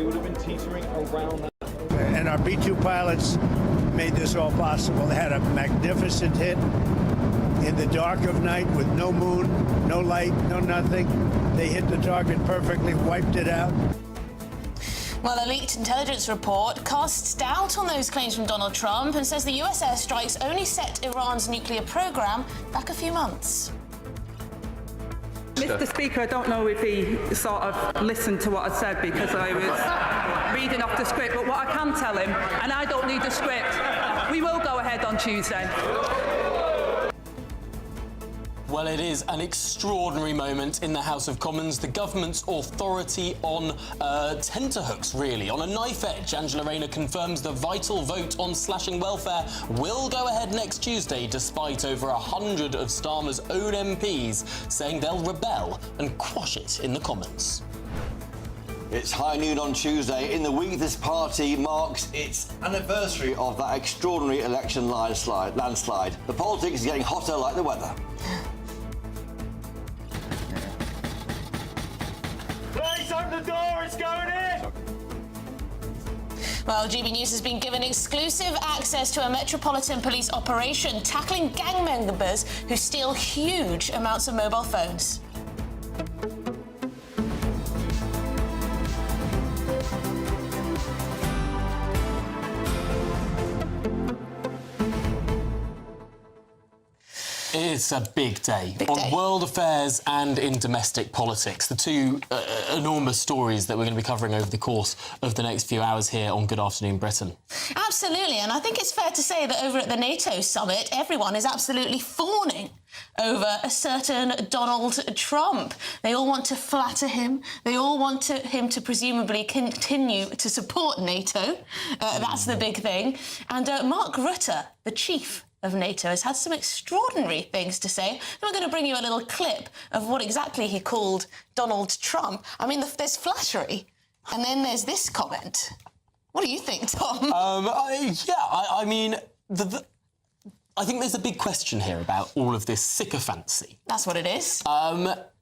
they would have been teetering around that. And our B-2 pilots made this all possible. They had a magnificent hit in the dark of night with no moon, no light, no nothing. They hit the target perfectly, wiped it out. Well, a leaked intelligence report casts doubt on those claims from Donald Trump and says the US airstrikes only set Iran's nuclear program back a few months. Mr. Speaker, I don't know if he sort of listened to what I said because I was reading off the script, but what I can tell him, and I don't need the script, we will go ahead on Tuesday. Well, it is an extraordinary moment in the House of Commons. The government's authority on tenterhooks, really, on a knife edge. Angela Rayner confirms the vital vote on slashing welfare will go ahead next Tuesday, despite over 100 of Starmer's own MPs saying they'll rebel and quash it in the Commons. It's high noon on Tuesday. In the week this party marks its anniversary of that extraordinary election landslide. The politics is getting hotter like the weather. Please open the door, it's going in! Well, GBNews has been given exclusive access to a Metropolitan police operation tackling gang members who steal huge amounts of mobile phones. It's a big day on world affairs and in domestic politics. The two enormous stories that we're going to be covering over the course of the next few hours here on Good Afternoon Britain. Absolutely, and I think it's fair to say that over at the NATO summit, everyone is absolutely fawning over a certain Donald Trump. They all want to flatter him. They all want him to presumably continue to support NATO. That's the big thing. And Mark Rutte, the chief of NATO, has had some extraordinary things to say. And we're going to bring you a little clip of what exactly he called Donald Trump. I mean, there's flattery, and then there's this comment. What do you think, Tom? I mean, I think there's a big question here about all of this sycophancy. That's what it is.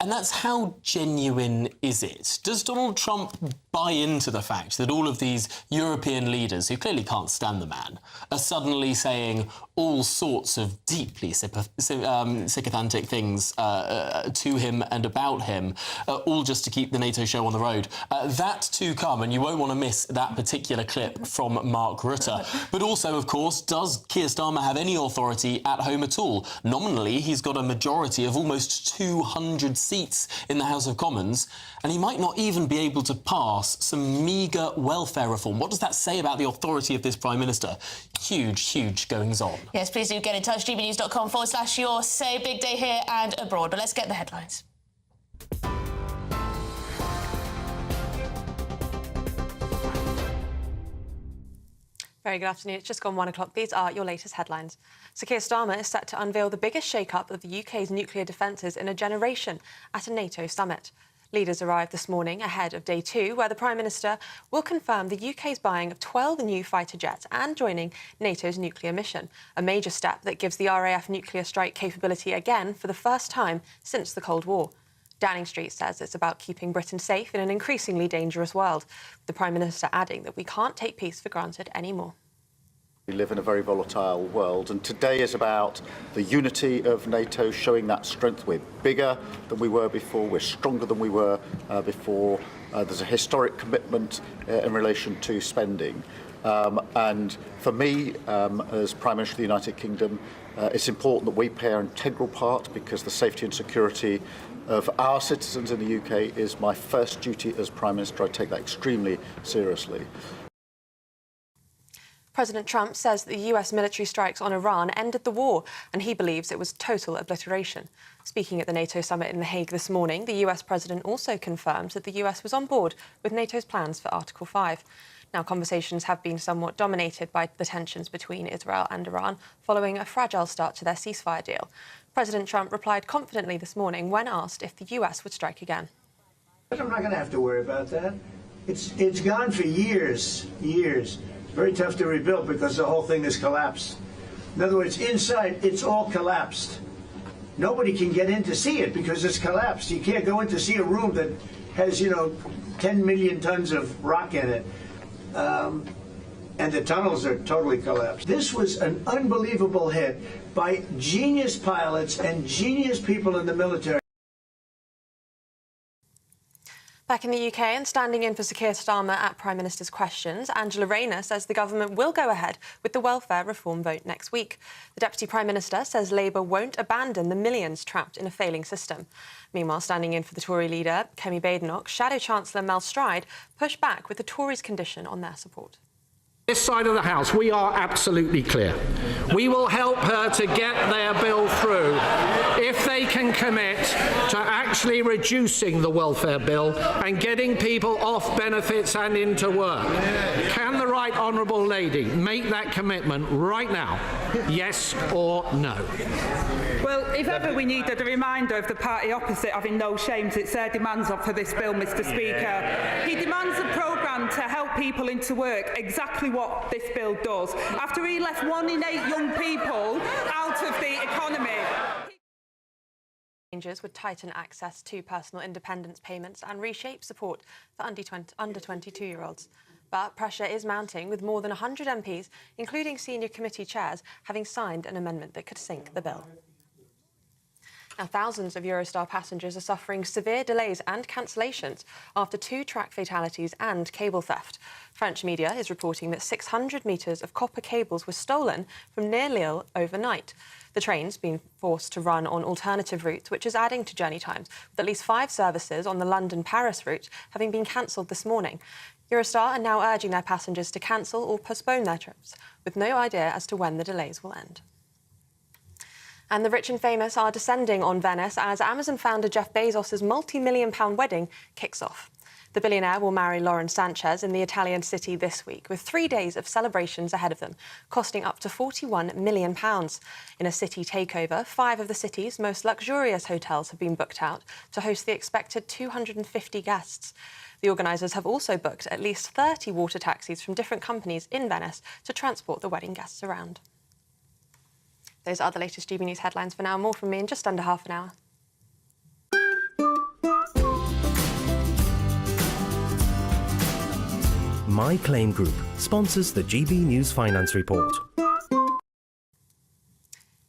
And that's how genuine is it? Does Donald Trump buy into the fact that all of these European leaders, who clearly can't stand the man, are suddenly saying all sorts of deeply sycophantic things to him and about him, all just to keep the NATO show on the road? That to come, and you won't want to miss that particular clip from Mark Rutte. But also, of course, does Keir Starmer have any authority at home at all? Nominally, he's got a majority of almost 200 seats in the House of Commons, and he might not even be able to pass some meagre welfare reform. What does that say about the authority of this Prime Minister? Huge goings-on. Yes, please do get in touch, gbnews.com/your say. Big day here and abroad. But let's get the headlines. Very good afternoon. It's just gone 1 o'clock. These are your latest headlines. Sir Keir Starmer is set to unveil the biggest shake-up of the UK's nuclear defences in a generation at a NATO summit. Leaders arrived this morning ahead of day 2, where the Prime Minister will confirm the UK's buying of 12 new fighter jets and joining NATO's nuclear mission, a major step that gives the RAF nuclear strike capability again for the first time since the Cold War. Downing Street says it's about keeping Britain safe in an increasingly dangerous world, with the Prime Minister adding that we can't take peace for granted anymore. We live in a very volatile world, and today is about the unity of NATO, showing that strength. We're bigger than we were before, we're stronger than we were before. There's a historic commitment in relation to spending. And for me, as Prime Minister of the United Kingdom, it's important that we play our integral part, because the safety and security of our citizens in the UK is my first duty as Prime Minister. I take that extremely seriously. President Trump says the US military strikes on Iran ended the war, and he believes it was total obliteration. Speaking at the NATO summit in The Hague this morning, the US president also confirmed that the US was on board with NATO's plans for Article 5. Now, conversations have been somewhat dominated by the tensions between Israel and Iran following a fragile start to their ceasefire deal. President Trump replied confidently this morning when asked if the US would strike again. I'm not going to have to worry about that. It's gone for years. It's very tough to rebuild because the whole thing has collapsed. In other words, inside, it's all collapsed. Nobody can get in to see it because it's collapsed. You can't go in to see a room that has, 10 million tons of rock in it. And the tunnels are totally collapsed. This was an unbelievable hit by genius pilots and genius people in the military. Back in the UK and standing in for Sir Keir Starmer at Prime Minister's Questions, Angela Rayner says the government will go ahead with the welfare reform vote next week. The Deputy Prime Minister says Labour won't abandon the millions trapped in a failing system. Meanwhile, standing in for the Tory leader, Kemi Badenoch, Shadow Chancellor Mel Stride pushed back with the Tories' condition on their support. This side of the House, we are absolutely clear. We will help her to get their bill through if they can commit to actually reducing the welfare bill and getting people off benefits and into work. Can the right honourable lady make that commitment right now? Yes or no? Well, if ever we needed a reminder of the party opposite having no shames, it's their demands for this bill, Mr. Speaker. He demands a programme to help people into work, exactly what this bill does. After he left 1 in 8 young people out of the economy. Changes would tighten access to personal independence payments and reshape support for under 22-year-olds. But pressure is mounting, with more than 100 MPs, including senior committee chairs, having signed an amendment that could sink the bill. Now, thousands of Eurostar passengers are suffering severe delays and cancellations after 2 track fatalities and cable theft. French media is reporting that 600 metres of copper cables were stolen from near Lille overnight. The train's been forced to run on alternative routes, which is adding to journey times, with at least 5 services on the London-Paris route having been cancelled this morning. Eurostar are now urging their passengers to cancel or postpone their trips, with no idea as to when the delays will end. And the rich and famous are descending on Venice as Amazon founder Jeff Bezos' multi-million-pound wedding kicks off. The billionaire will marry Lauren Sanchez in the Italian city this week, with 3 days of celebrations ahead of them, costing up to £41 million. In a city takeover, 5 of the city's most luxurious hotels have been booked out to host the expected 250 guests. The organisers have also booked at least 30 water taxis from different companies in Venice to transport the wedding guests around. Those are the latest GB News headlines for now. More from me in just under half an hour. My Claim Group sponsors the GB News Finance Report.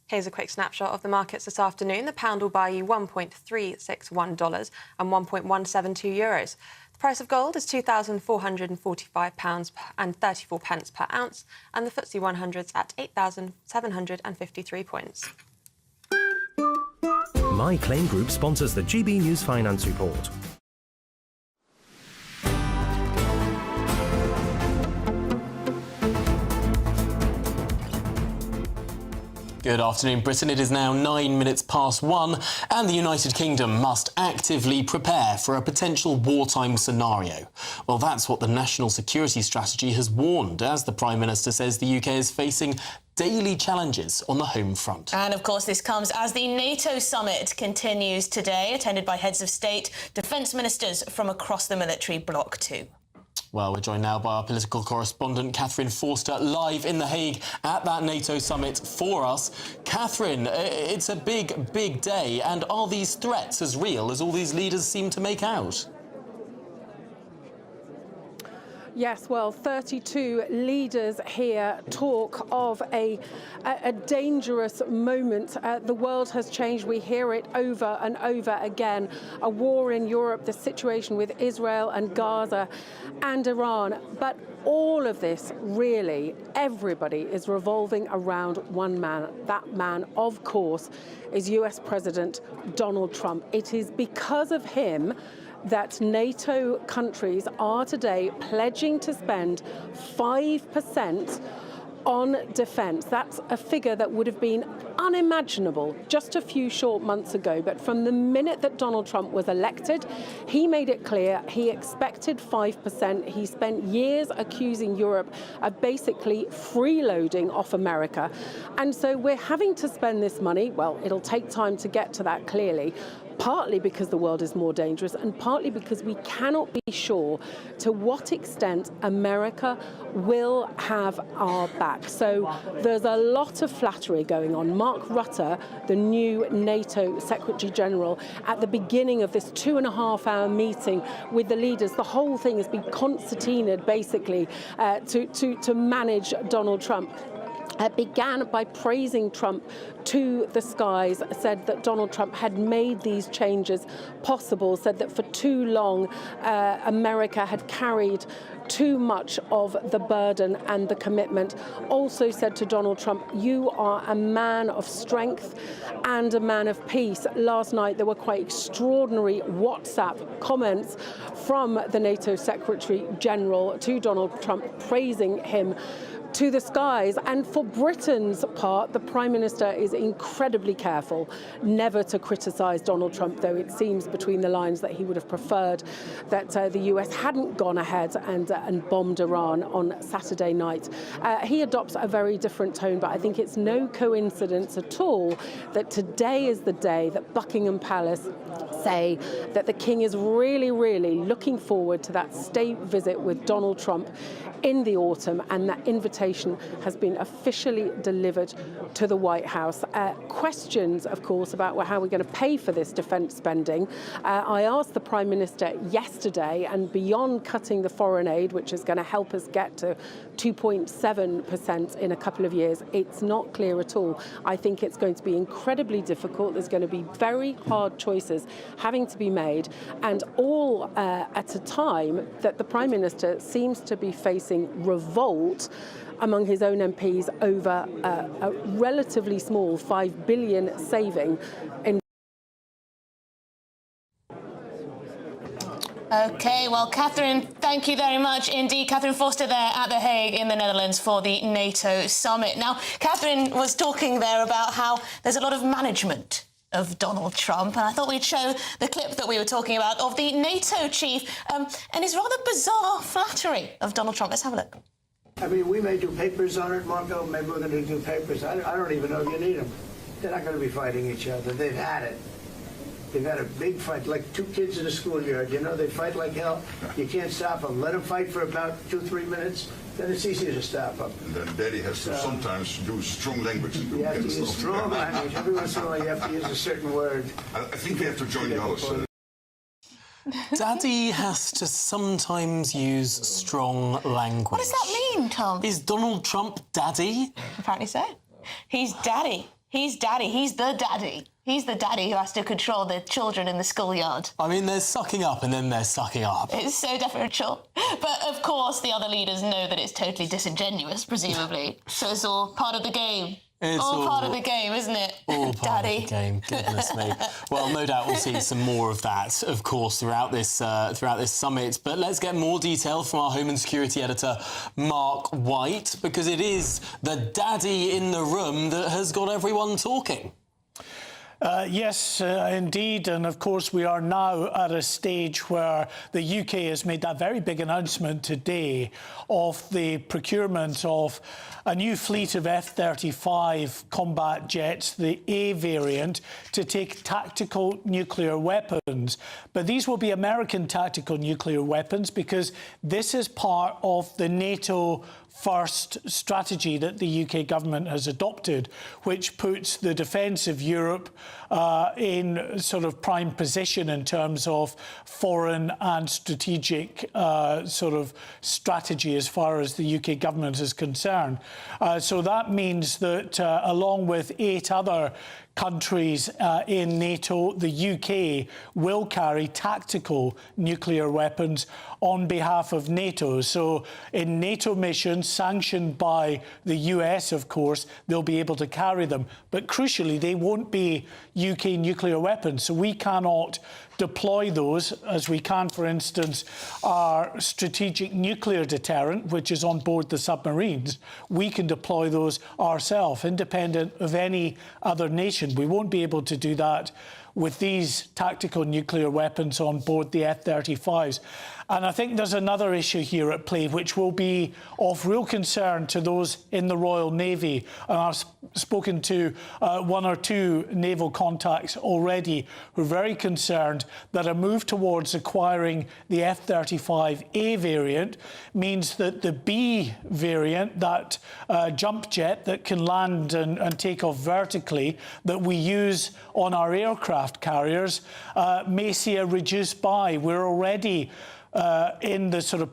Here's a quick snapshot of the markets this afternoon. The pound will buy you $1.361 and €1.172. The price of gold is £2,445 and 34 pence per ounce, and the FTSE 100's at 8,753 points. My Claim Group sponsors the GB News Finance Report. Good afternoon, Britain. It is now 9 minutes past 1, and the United Kingdom must actively prepare for a potential wartime scenario. Well, that's what the National Security Strategy has warned, as the Prime Minister says the UK is facing daily challenges on the home front. And, of course, this comes as the NATO summit continues today, attended by heads of state, defence ministers from across the military bloc too. Well, we're joined now by our political correspondent, Catherine Forster, live in The Hague at that NATO summit for us. Catherine, it's a big, big day, and are these threats as real as all these leaders seem to make out? Yes, well, 32 leaders here talk of a dangerous moment. The world has changed. We hear it over and over again. A war in Europe, the situation with Israel and Gaza and Iran. But all of this, really, everybody is revolving around one man. That man, of course, is US President Donald Trump. It is because of him that NATO countries are today pledging to spend 5% on defence. That's a figure that would have been unimaginable just a few short months ago. But from the minute that Donald Trump was elected, he made it clear he expected 5%. He spent years accusing Europe of basically freeloading off America. And so we're having to spend this money. Well, it'll take time to get to that, clearly. partly because the world is more dangerous and partly because we cannot be sure to what extent America will have our back. So there's a lot of flattery going on. Mark Rutte, the new NATO Secretary General, at the beginning of this 2.5-hour meeting with the leaders, the whole thing has been concertinaed basically to manage Donald Trump. Began by praising Trump to the skies, said that Donald Trump had made these changes possible, said that for too long America had carried too much of the burden and the commitment. Also said to Donald Trump, you are a man of strength and a man of peace. Last night there were quite extraordinary WhatsApp comments from the NATO Secretary General to Donald Trump praising him to the skies. And for Britain's part, the Prime Minister is incredibly careful never to criticise Donald Trump, though it seems between the lines that he would have preferred that the US hadn't gone ahead and bombed Iran on Saturday night. He adopts a very different tone, but I think it's no coincidence at all that today is the day that Buckingham Palace say that the King is really, really looking forward to that state visit with Donald Trump in the autumn, and that invitation has been officially delivered to the White House. Questions, of course, about how we're going to pay for this defence spending. I asked the Prime Minister yesterday, and beyond cutting the foreign aid, which is going to help us get to 2.7% in a couple of years, it's not clear at all. I think it's going to be incredibly difficult. There's going to be very hard choices having to be made, and all at a time that the Prime Minister seems to be facing revolt among his own MPs over a relatively small $5 billion saving in. OK, well, Catherine, thank you very much indeed. Catherine Forster there at The Hague in the Netherlands for the NATO summit. Now, Catherine was talking there about how there's a lot of management of Donald Trump, and I thought we'd show the clip that we were talking about of the NATO chief and his rather bizarre flattery of Donald Trump. Let's have a look. I mean, we may do papers on it, Marco. Maybe we're going to do papers. I don't even know if you need them. They're not going to be fighting each other. They've had it. They've had a big fight, like two kids in a schoolyard. You know, they fight like hell. You can't stop them. Let them fight for about 2-3 minutes. Then it's easier to stop them. And then Daddy has to sometimes use strong language. You have to use strong language. Every once in a while, you have to use a certain word. I think we have to join the others. Daddy has to sometimes use strong language. What does that mean, Tom? Is Donald Trump daddy? Apparently so. He's daddy. He's daddy. He's the daddy. He's the daddy who has to control the children in the schoolyard. I mean, there's sucking up and then there's sucking up. It's so deferential. But, of course, the other leaders know that it's totally disingenuous, presumably. So it's all part of the game. It's all part of the game, isn't it? All part Daddy. of the game, goodness me. Well, no doubt we'll see some more of that, of course, throughout this summit. But let's get more detail from our Home and Security editor, Mark White, because it is the daddy in the room that has got everyone talking. Yes, indeed. And of course, we are now at a stage where the UK has made that very big announcement today of the procurement of a new fleet of F-35 combat jets, the A variant, to take tactical nuclear weapons. But these will be American tactical nuclear weapons because this is part of the NATO first strategy that the UK government has adopted, which puts the defence of Europe in sort of prime position in terms of foreign and strategic sort of strategy as far as the UK government is concerned. So that means that along with 8 other countries in NATO, the UK will carry tactical nuclear weapons on behalf of NATO. So in NATO missions sanctioned by the US, of course, they'll be able to carry them. But crucially, they won't be UK nuclear weapons. So we cannot deploy those, as we can, for instance, our strategic nuclear deterrent, which is on board the submarines. We can deploy those ourselves, independent of any other nation. We won't be able to do that with these tactical nuclear weapons on board the F-35s. And I think there's another issue here at play which will be of real concern to those in the Royal Navy. And I've spoken to one or two naval contacts already who are very concerned that a move towards acquiring the F-35A variant means that the B variant, that jump jet that can land and take off vertically, that we use on our aircraft carriers, may see a reduced buy. We're already in the sort of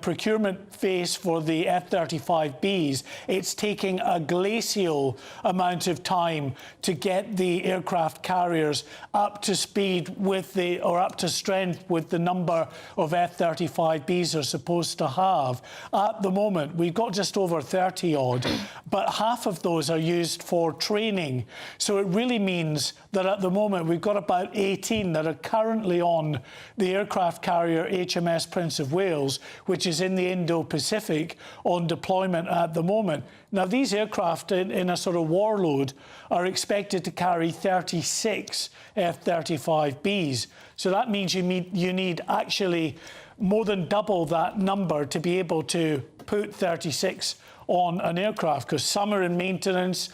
procurement phase for the F-35Bs. It's taking a glacial amount of time to get the aircraft carriers up to speed with or up to strength with the number of F-35Bs are supposed to have. At the moment, we've got just over 30 odd, but half of those are used for training. So it really means that at the moment we've got about 18 that are currently on the aircraft carrier HMS Prince of Wales, which is in the Indo-Pacific on deployment at the moment. Now, these aircraft in a sort of warload are expected to carry 36 F-35Bs. So that means you need actually more than double that number to be able to put 36 on an aircraft, because some are in maintenance,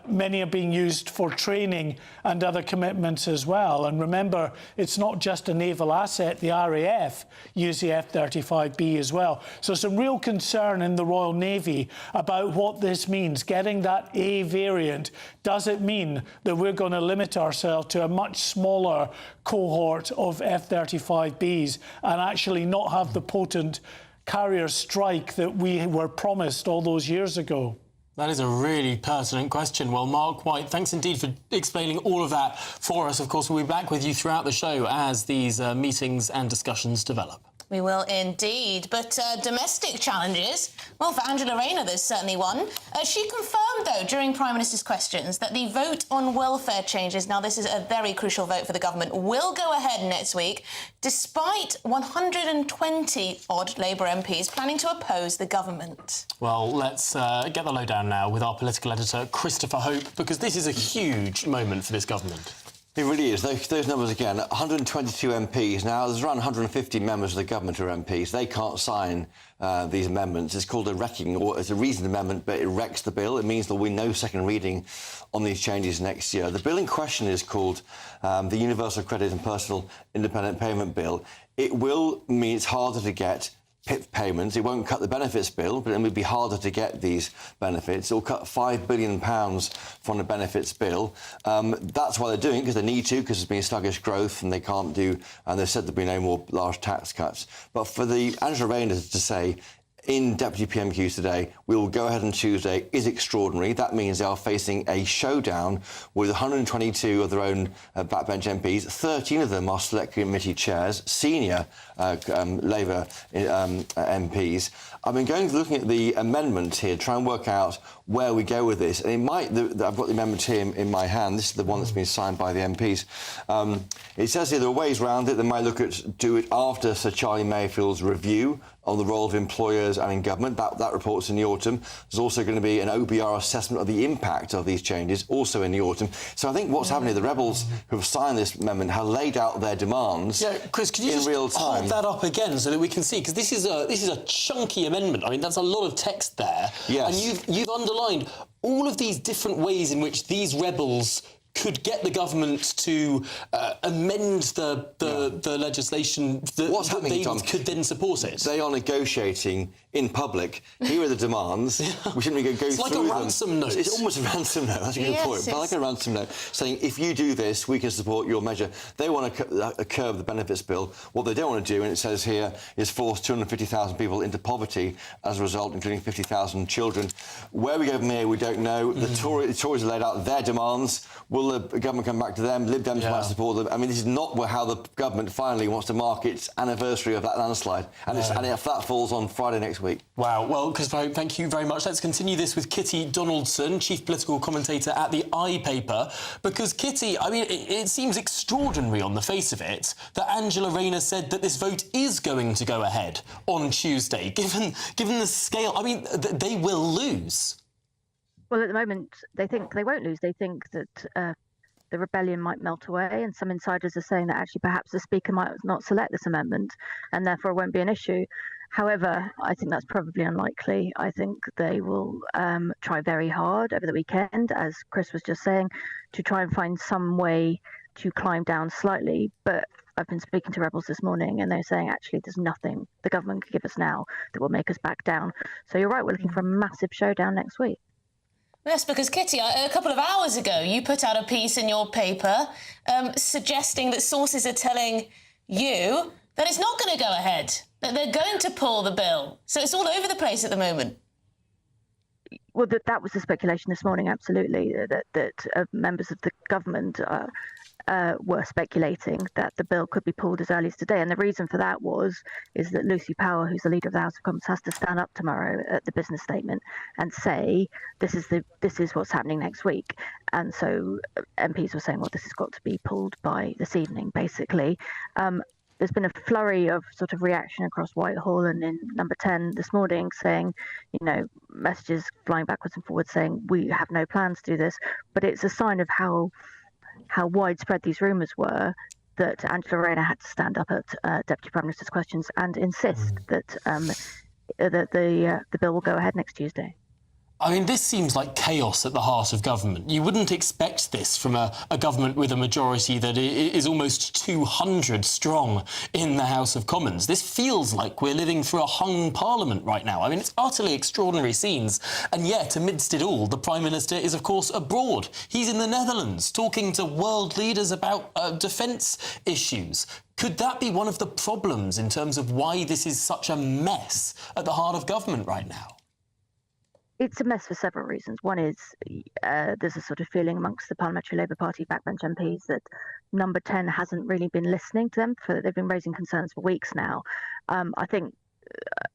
many are being used for training and other commitments as well. And remember, it's not just a naval asset. The RAF use the F-35B as well. So some real concern in the Royal Navy about what this means. Getting that A variant, does it mean that we're going to limit ourselves to a much smaller cohort of F-35Bs and actually not have the potent carrier strike that we were promised all those years ago? That is a really pertinent question. Well, Mark White, thanks indeed for explaining all of that for us. Of course, we'll be back with you throughout the show as these meetings and discussions develop. We will indeed. But domestic challenges, well, for Angela Rayner, there's certainly one. She confirmed, though, during Prime Minister's questions that the vote on welfare changes, now this is a very crucial vote for the government, will go ahead next week, despite 120-odd Labour MPs planning to oppose the government. Well, let's get the lowdown now with our political editor, Christopher Hope, because this is a huge moment for this government. It really is. Those numbers again, 122 MPs. Now, there's around 150 members of the government who are MPs. They can't sign these amendments. It's called a wrecking, or it's a reasoned amendment, but it wrecks the bill. It means there'll be no second reading on these changes next year. The bill in question is called the Universal Credit and Personal Independent Payment Bill. It will mean it's harder to get PIP payments. It won't cut the benefits bill, but it will be harder to get these benefits. It will cut £5 billion from the benefits bill. That's why they're doing it, because they need to, because there's been sluggish growth and they can't do, and they've said there'll be no more large tax cuts. But for the Angela Rayner to say, in Deputy PMQs today, we will go ahead on Tuesday, is extraordinary. That means they are facing a showdown with 122 of their own backbench MPs. 13 of them are select committee chairs, senior Labour MPs. I've been looking at the amendment here, try and work out where we go with this. And it might, I've got the amendment here in my hand. This is the one that's been signed by the MPs. It says here there are ways around it. They might look at do it after Sir Charlie Mayfield's review on the role of employers and in government. That report's in the autumn. There's also going to be an OBR assessment of the impact of these changes, also in the autumn. So I think what's happening, the rebels who have signed this amendment have laid out their demands. Yeah, Chris, can you just hold that up again so that we can see? Because this is a chunky amendment. I mean, that's a lot of text there. Yes. And you've underlined all of these different ways in which these rebels could get the government to amend the legislation that they could then support it. They are negotiating in public. Here are the demands. We shouldn't go through them. It's like a ransom note. It's almost a ransom note. That's a good point. But like a ransom note saying, if you do this, we can support your measure. They want to curb the benefits bill. What they don't want to do, and it says here, is force 250,000 people into poverty as a result, including 50,000 children. Where we go from here, we don't know. The Tories have laid out their demands. Will the government come back to them? Lib Dems might support them. I mean, this is not how the government finally wants to mark its anniversary of that landslide. And if that falls on Friday next week. Wow. Well, Christopher, thank you very much. Let's continue this with Kitty Donaldson, chief political commentator at the iPaper. Because, Kitty, I mean, it seems extraordinary on the face of it that Angela Rayner said that this vote is going to go ahead on Tuesday, given the scale. I mean, they will lose. Well, at the moment, they think they won't lose. They think that the rebellion might melt away, and some insiders are saying that actually perhaps the Speaker might not select this amendment and therefore it won't be an issue. However, I think that's probably unlikely. I think they will try very hard over the weekend, as Chris was just saying, to try and find some way to climb down slightly. But I've been speaking to rebels this morning and they're saying actually there's nothing the government could give us now that will make us back down. So you're right, we're looking for a massive showdown next week. Yes, because Kitty, a couple of hours ago, you put out a piece in your paper suggesting that sources are telling you that it's not going to go ahead, that they're going to pull the bill. So it's all over the place at the moment. Well, that was the speculation this morning, absolutely, that members of the government were speculating that the bill could be pulled as early as today. And the reason for that is that Lucy Power, who's the leader of the House of Commons, has to stand up tomorrow at the business statement and say this is what's happening next week. And so MPs were saying, well, this has got to be pulled by this evening, basically. There's been a flurry of sort of reaction across Whitehall and in Number 10 this morning saying, messages flying backwards and forwards saying we have no plans to do this. But it's a sign of how widespread these rumours were that Angela Rayner had to stand up at Deputy Prime Minister's questions and insist that the bill will go ahead next Tuesday. I mean, this seems like chaos at the heart of government. You wouldn't expect this from a government with a majority that is almost 200 strong in the House of Commons. This feels like we're living through a hung parliament right now. I mean, it's utterly extraordinary scenes. And yet, amidst it all, the Prime Minister is, of course, abroad. He's in the Netherlands, talking to world leaders about defence issues. Could that be one of the problems in terms of why this is such a mess at the heart of government right now? It's a mess for several reasons. One is there's a sort of feeling amongst the Parliamentary Labour Party backbench MPs that Number 10 hasn't really been listening to them. They've been raising concerns for weeks now. I think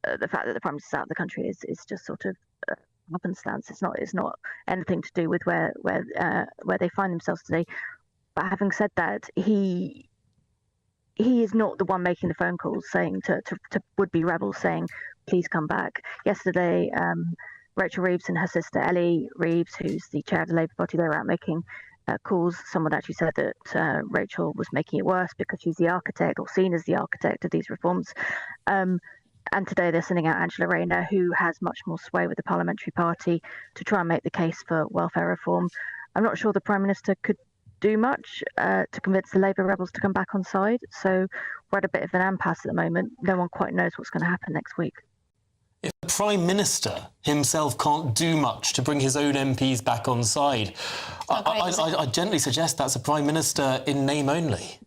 the fact that the Prime Minister's out of the country is just sort of happenstance. It's not anything to do with where they find themselves today. But having said that, he is not the one making the phone calls saying to would-be rebels saying, please come back. Yesterday, Rachel Reeves and her sister Ellie Reeves, who's the chair of the Labour Party, they were out making calls. Someone actually said that Rachel was making it worse because she's the architect or seen as the architect of these reforms. And today they're sending out Angela Rayner, who has much more sway with the Parliamentary Party, to try and make the case for welfare reform. I'm not sure the Prime Minister could do much to convince the Labour rebels to come back on side. So we're at a bit of an impasse at the moment. No one quite knows what's going to happen next week. If the Prime Minister himself can't do much to bring his own MPs back on side, I gently suggest that's a Prime Minister in name only.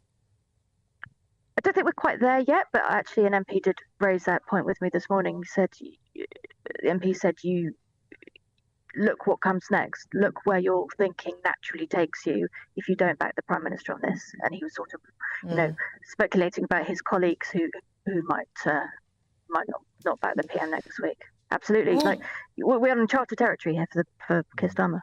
I don't think we're quite there yet, but actually an MP did raise that point with me this morning. The MP said, you look what comes next. Look where your thinking naturally takes you if you don't back the Prime Minister on this. And he was sort of, speculating about his colleagues who might not back the PM next week. Absolutely. Like we're on uncharted territory here for Keir Starmer.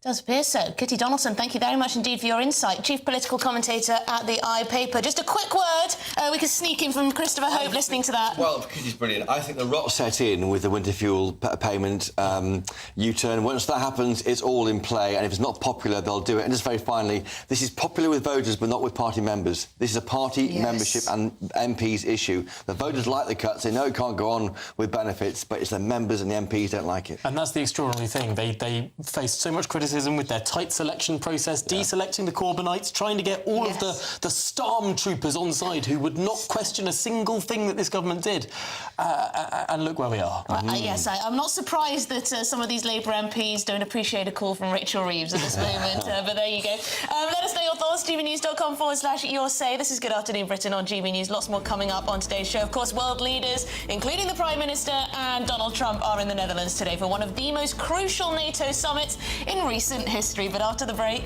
Does appear so. Kitty Donaldson, thank you very much indeed for your insight. Chief Political Commentator at the iPaper. Just a quick word, we could sneak in from Christopher Hope listening to that. Well, Kitty's brilliant. I think the rot set in with the winter fuel payment U-turn. Once that happens, it's all in play, and if it's not popular, they'll do it. And just very finally, this is popular with voters, but not with party members. This is a party membership and MPs issue. The voters like the cuts. They know it can't go on with benefits, but it's the members and the MPs don't like it. And that's the extraordinary thing. They faced so much criticism with their tight selection process, deselecting the Corbynites, trying to get all of the stormtroopers on side who would not question a single thing that this government did. And look where we are. Yes, I'm not surprised that some of these Labour MPs don't appreciate a call from Rachel Reeves at this moment, but there you go. Let us know your thoughts, gbnews.com/your say. This is Good Afternoon Britain on GB News. Lots more coming up on today's show. Of course, world leaders, including the Prime Minister and Donald Trump, are in the Netherlands today for one of the most crucial NATO summits in recent history. But after the break...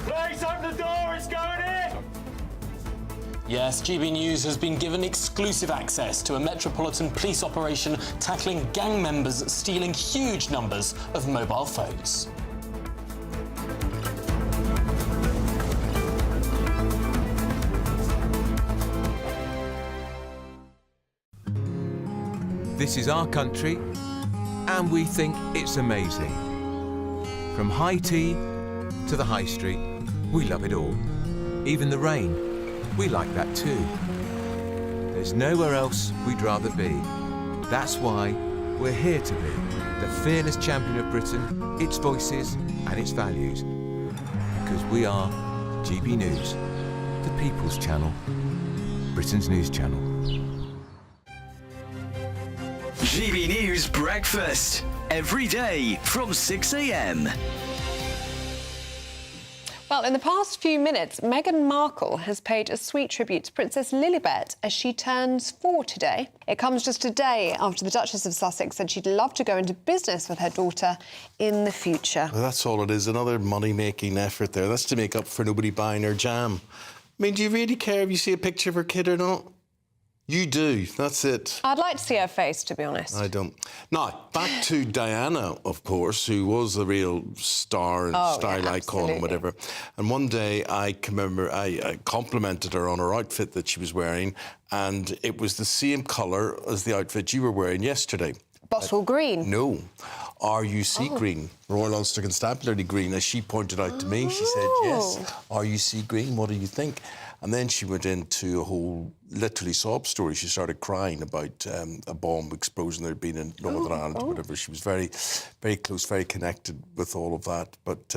Please open the door, it's going in! Yes, GB News has been given exclusive access to a Metropolitan police operation tackling gang members stealing huge numbers of mobile phones. This is our country, and we think it's amazing. From high tea to the high street, we love it all. Even the rain, we like that too. There's nowhere else we'd rather be. That's why we're here to be the fearless champion of Britain, its voices and its values. Because we are GB News, the People's Channel, Britain's news channel. GB News Breakfast, every day from 6 a.m. Well, in the past few minutes, Meghan Markle has paid a sweet tribute to Princess Lilibet as she turns 4 today. It comes just a day after the Duchess of Sussex said she'd love to go into business with her daughter in the future. Well, that's all it is, another money-making effort there. That's to make up for nobody buying her jam. I mean, do you really care if you see a picture of her kid or not? You do, that's it. I'd like to see her face, to be honest. I don't. Now, back to Diana, of course, who was a real star and style icon and whatever. And one day I can remember I complimented her on her outfit that she was wearing, and it was the same colour as the outfit you were wearing yesterday. Bottle green? No. RUC green, Royal Ulster Constabulary green. As she pointed out to me, she said, yes, RUC green, what do you think? And then she went into a whole, literally, sob story. She started crying about a bomb explosion there had been in Northern Ireland or whatever. She was very, very close, very connected with all of that. But,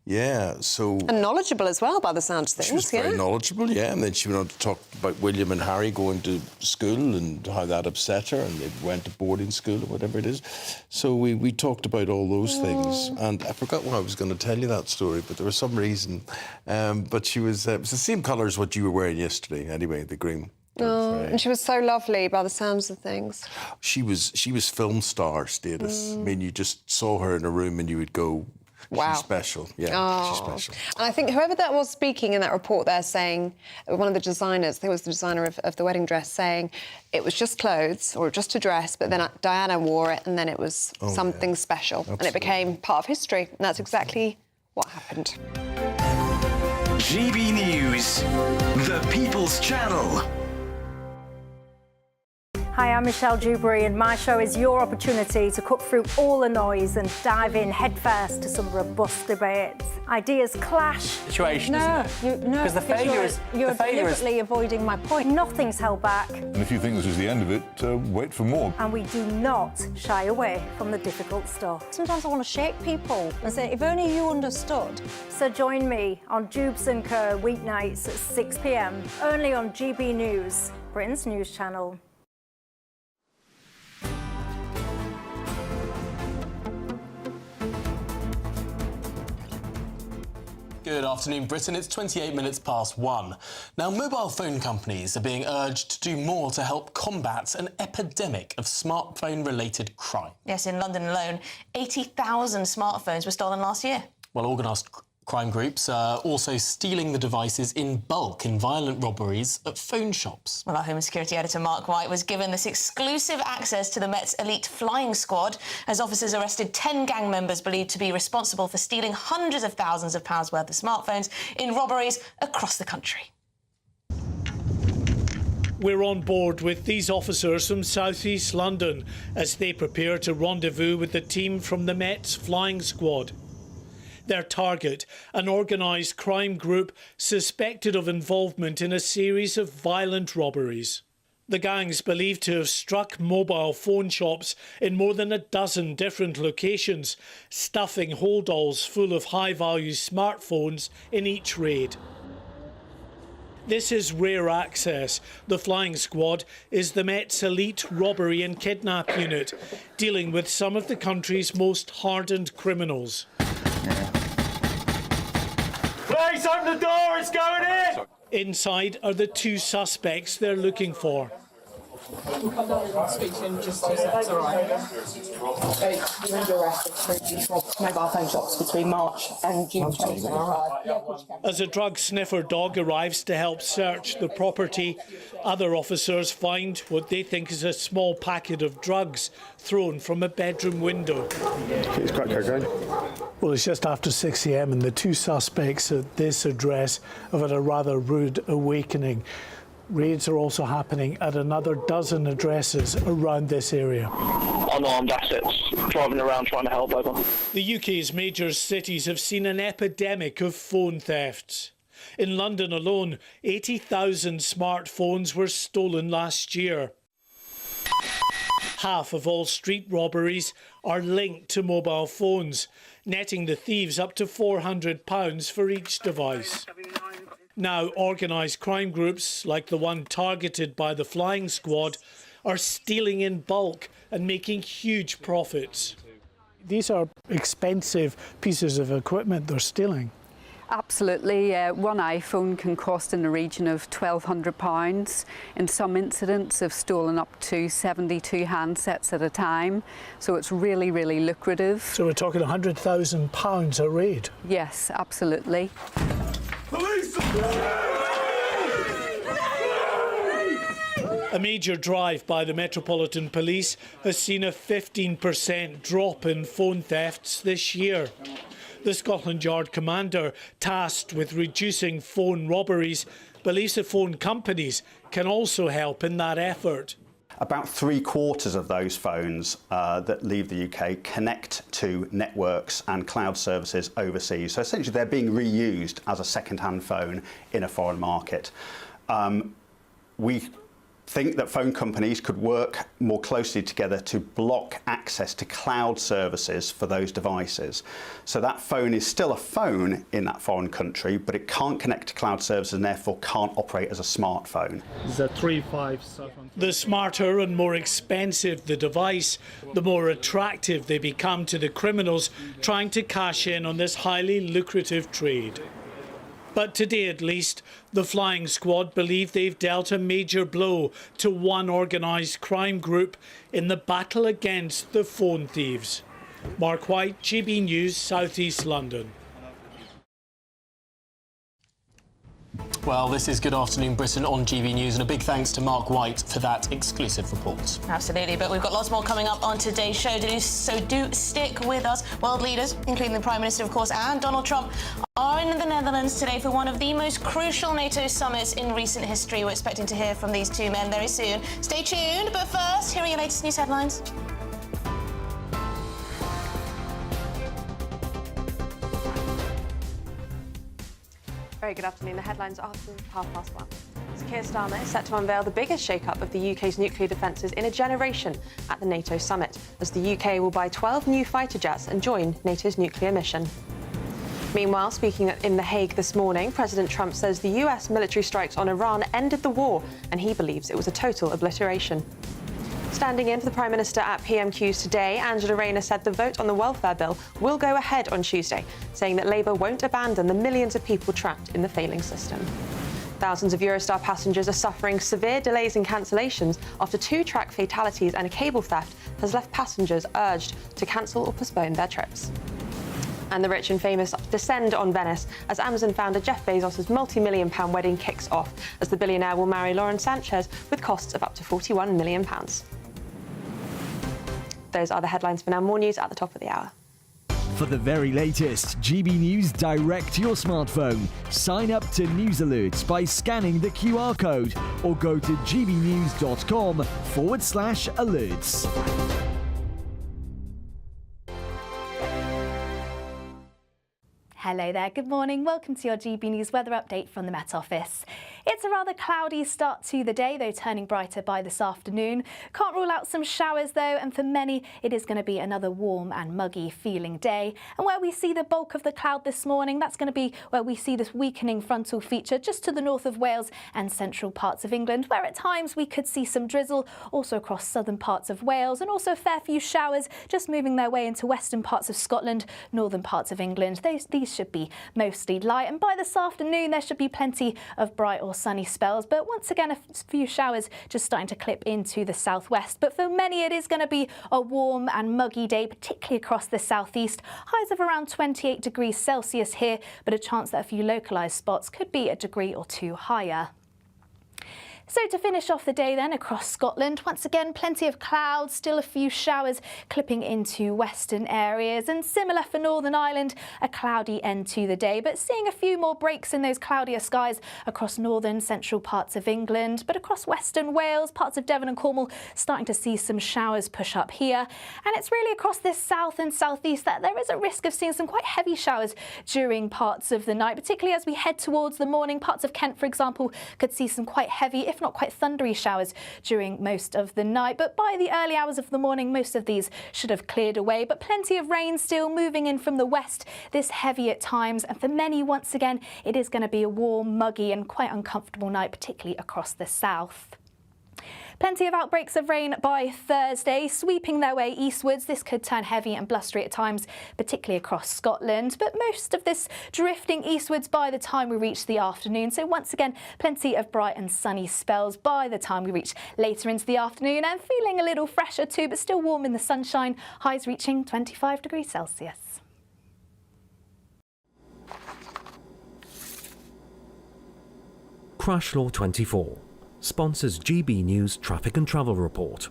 yeah, so... And knowledgeable as well, by the sound of things, She was very knowledgeable, yeah. And then she went on to talk about William and Harry going to school and how that upset her, and they went to boarding school or whatever it is. So we talked about all those things. And I forgot why I was going to tell you that story, but there was some reason. But she was... it was the same colour as what you were wearing yesterday, anyway, the green. And she was so lovely by the sounds of things. She was film star status. I mean, you just saw her in a room and you would go... Wow. She's special, yeah, she's special. And I think whoever that was speaking in that report there saying, one of the designers, I think it was the designer of the wedding dress, saying it was just clothes or just a dress, but then Diana wore it and then it was something special. Absolutely. And it became part of history. And that's exactly what happened. GB News, the People's Channel. Hi, I'm Michelle Dewberry, and my show is your opportunity to cut through all the noise and dive in headfirst to some robust debates. Ideas clash. Situation, isn't it? Because the failure is... You're deliberately avoiding my point. Nothing's held back. And if you think this is the end of it, wait for more. And we do not shy away from the difficult stuff. Sometimes I want to shake people and say, if only you understood. So join me on Jubes and Kerr weeknights at 6 p.m, only on GB News, Britain's news channel. Good afternoon, Britain. It's 28 minutes past 1. Now, mobile phone companies are being urged to do more to help combat an epidemic of smartphone-related crime. Yes, in London alone, 80,000 smartphones were stolen last year. Well, organised crime groups are also stealing the devices in bulk in violent robberies at phone shops. Well, our Home and Security editor Mark White was given this exclusive access to the Met's elite flying squad as officers arrested 10 gang members believed to be responsible for stealing hundreds of thousands of pounds worth of smartphones in robberies across the country. We're on board with these officers from South East London as they prepare to rendezvous with the team from the Met's flying squad. Their target, an organised crime group suspected of involvement in a series of violent robberies. The gangs believed to have struck mobile phone shops in more than a dozen different locations, stuffing holdalls full of high-value smartphones in each raid. This is rare access. The flying squad is the Met's elite robbery and kidnap unit, dealing with some of the country's most hardened criminals. Please open the door, it's going in! Inside are the two suspects they're looking for. We'll come down and speak to him just 2 seconds, all right? You're under arrest for mobile phone shops between March and June 2025. As a drug sniffer dog arrives to help search the property, other officers find what they think is a small packet of drugs thrown from a bedroom window. It's crack cocaine. Well, it's just after 6 a.m. and the two suspects at this address have had a rather rude awakening. Raids are also happening at another dozen addresses around this area. Unarmed assets driving around trying to help over. The UK's major cities have seen an epidemic of phone thefts. In London alone, 80,000 smartphones were stolen last year. Half of all street robberies are linked to mobile phones, netting the thieves up to £400 for each device. Now, organised crime groups, like the one targeted by the flying squad, are stealing in bulk and making huge profits. These are expensive pieces of equipment they're stealing. Absolutely. One iPhone can cost in the region of £1,200. In some incidents, they've stolen up to 72 handsets at a time. So it's really, really lucrative. So we're talking £100,000 a raid? Yes, absolutely. Police! A major drive by the Metropolitan Police has seen a 15% drop in phone thefts this year. The Scotland Yard commander, tasked with reducing phone robberies, believes the phone companies can also help in that effort. About 3/4 of those phones that leave the UK connect to networks and cloud services overseas. So essentially they're being reused as a second-hand phone in a foreign market. We think that phone companies could work more closely together to block access to cloud services for those devices. So that phone is still a phone in that foreign country, but it can't connect to cloud services and therefore can't operate as a smartphone. The smarter and more expensive the device, the more attractive they become to the criminals trying to cash in on this highly lucrative trade. But today, at least, the flying squad believe they've dealt a major blow to one organised crime group in the battle against the phone thieves. Mark White, GB News, South East London. Well, this is Good Afternoon Britain on GB News, and a big thanks to Mark White for that exclusive report. Absolutely, but we've got lots more coming up on today's show, so do stick with us. World leaders, including the Prime Minister, of course, and Donald Trump, are in the Netherlands today for one of the most crucial NATO summits in recent history. We're expecting to hear from these two men very soon. Stay tuned, but first, here are your latest news headlines. Very good afternoon. The headlines are 1:30. Keir Starmer is set to unveil the biggest shake-up of the UK's nuclear defences in a generation at the NATO summit, as the UK will buy 12 new fighter jets and join NATO's nuclear mission. Meanwhile, speaking in The Hague this morning, President Trump says the US military strikes on Iran ended the war, and he believes it was a total obliteration. Standing in for the Prime Minister at PMQs today, Angela Rayner said the vote on the welfare bill will go ahead on Tuesday, saying that Labour won't abandon the millions of people trapped in the failing system. Thousands of Eurostar passengers are suffering severe delays and cancellations after 2 track fatalities and a cable theft has left passengers urged to cancel or postpone their trips. And the rich and famous descend on Venice as Amazon founder Jeff Bezos' multi-million-pound wedding kicks off, as the billionaire will marry Lauren Sanchez with costs of up to £41 million. Those are the headlines for now. More news at the top of the hour. For the very latest GB News direct to your smartphone, sign up to News Alerts by scanning the QR code or go to gbnews.com/alerts. Hello there, good morning. Welcome to your GB News weather update from the Met Office. It's a rather cloudy start to the day, though turning brighter by this afternoon. Can't rule out some showers though, and for many it is going to be another warm and muggy feeling day. And where we see the bulk of the cloud this morning, that's going to be where we see this weakening frontal feature just to the north of Wales and central parts of England, where at times we could see some drizzle also across southern parts of Wales, and also a fair few showers just moving their way into western parts of Scotland, northern parts of England. These should be mostly light, and by this afternoon there should be plenty of bright or sunny spells, but once again a few showers just starting to clip into the southwest. But for many it is going to be a warm and muggy day, particularly across the southeast. Highs of around 28 degrees Celsius here, but a chance that a few localised spots could be a degree or two higher. So to finish off the day then, across Scotland, once again, plenty of clouds, still a few showers clipping into western areas, and similar for Northern Ireland, a cloudy end to the day, but seeing a few more breaks in those cloudier skies across northern central parts of England, but across western Wales, parts of Devon and Cornwall, starting to see some showers push up here. And it's really across this south and southeast that there is a risk of seeing some quite heavy showers during parts of the night, particularly as we head towards the morning. Parts of Kent, for example, could see some quite heavy, if not quite thundery showers during most of the night. But by the early hours of the morning, most of these should have cleared away. But plenty of rain still moving in from the west, this heavy at times. And for many, once again, it is going to be a warm, muggy and quite uncomfortable night, particularly across the south. Plenty of outbreaks of rain by Thursday, sweeping their way eastwards. This could turn heavy and blustery at times, particularly across Scotland, but most of this drifting eastwards by the time we reach the afternoon. So once again, plenty of bright and sunny spells by the time we reach later into the afternoon, and feeling a little fresher too, but still warm in the sunshine, highs reaching 25 degrees Celsius. Crash Law 24 sponsors GB News Traffic and Travel Report.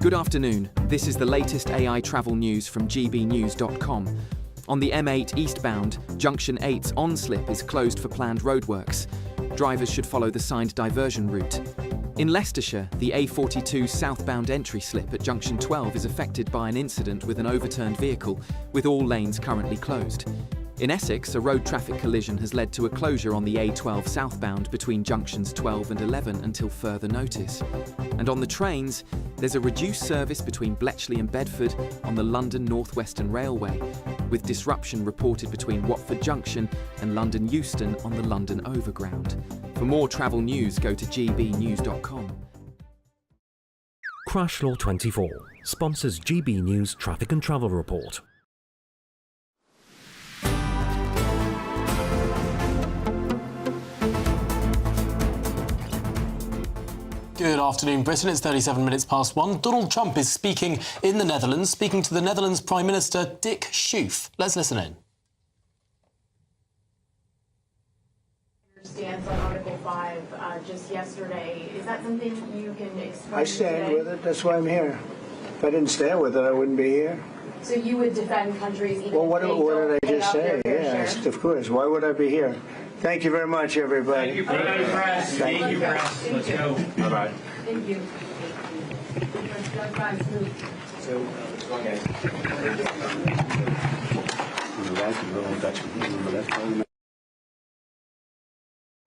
Good afternoon. This is the latest AI travel news from GBNews.com. On the M8 eastbound, Junction 8's on-slip is closed for planned roadworks. Drivers should follow the signed diversion route. In Leicestershire, the A42 southbound entry slip at Junction 12 is affected by an incident with an overturned vehicle, with all lanes currently closed. In Essex, a road traffic collision has led to a closure on the A12 southbound between junctions 12 and 11 until further notice. And on the trains, there's a reduced service between Bletchley and Bedford on the London North Western Railway, with disruption reported between Watford Junction and London Euston on the London Overground. For more travel news, go to gbnews.com. Crash Law 24 sponsors GB News Traffic and Travel Report. Good afternoon, Britain. It's 37 minutes past 1. Donald Trump is speaking in the Netherlands, speaking to the Netherlands Prime Minister Dick Schoof. Let's listen in. Stance on Article 5 just yesterday. Is that something you can explain? I stand today? with it. That's why I'm here. If I didn't stand with it, I wouldn't be here. So you would defend countries even Well, what if they did don't I pay just out say? their fair Yes, share? of course. Why would I be here? Thank you very much, everybody. Thank you, press. Thank you, press. Let's go. Bye-bye. Thank you.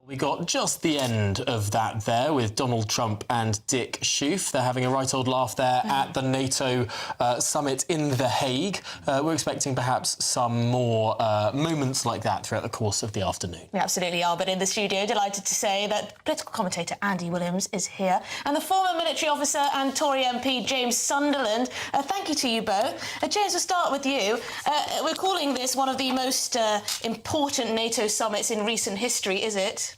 We got just the end of that there with Donald Trump and Dick Schoof. They're having a right old laugh there at the NATO summit in The Hague. We're expecting perhaps some more moments like that throughout the course of the afternoon. We absolutely are, but in the studio, delighted to say that political commentator Andy Williams is here, and the former military officer and Tory MP James Sunderland. Thank you to you both. James, we'll start with you. We're calling this one of the most important NATO summits in recent history, is it?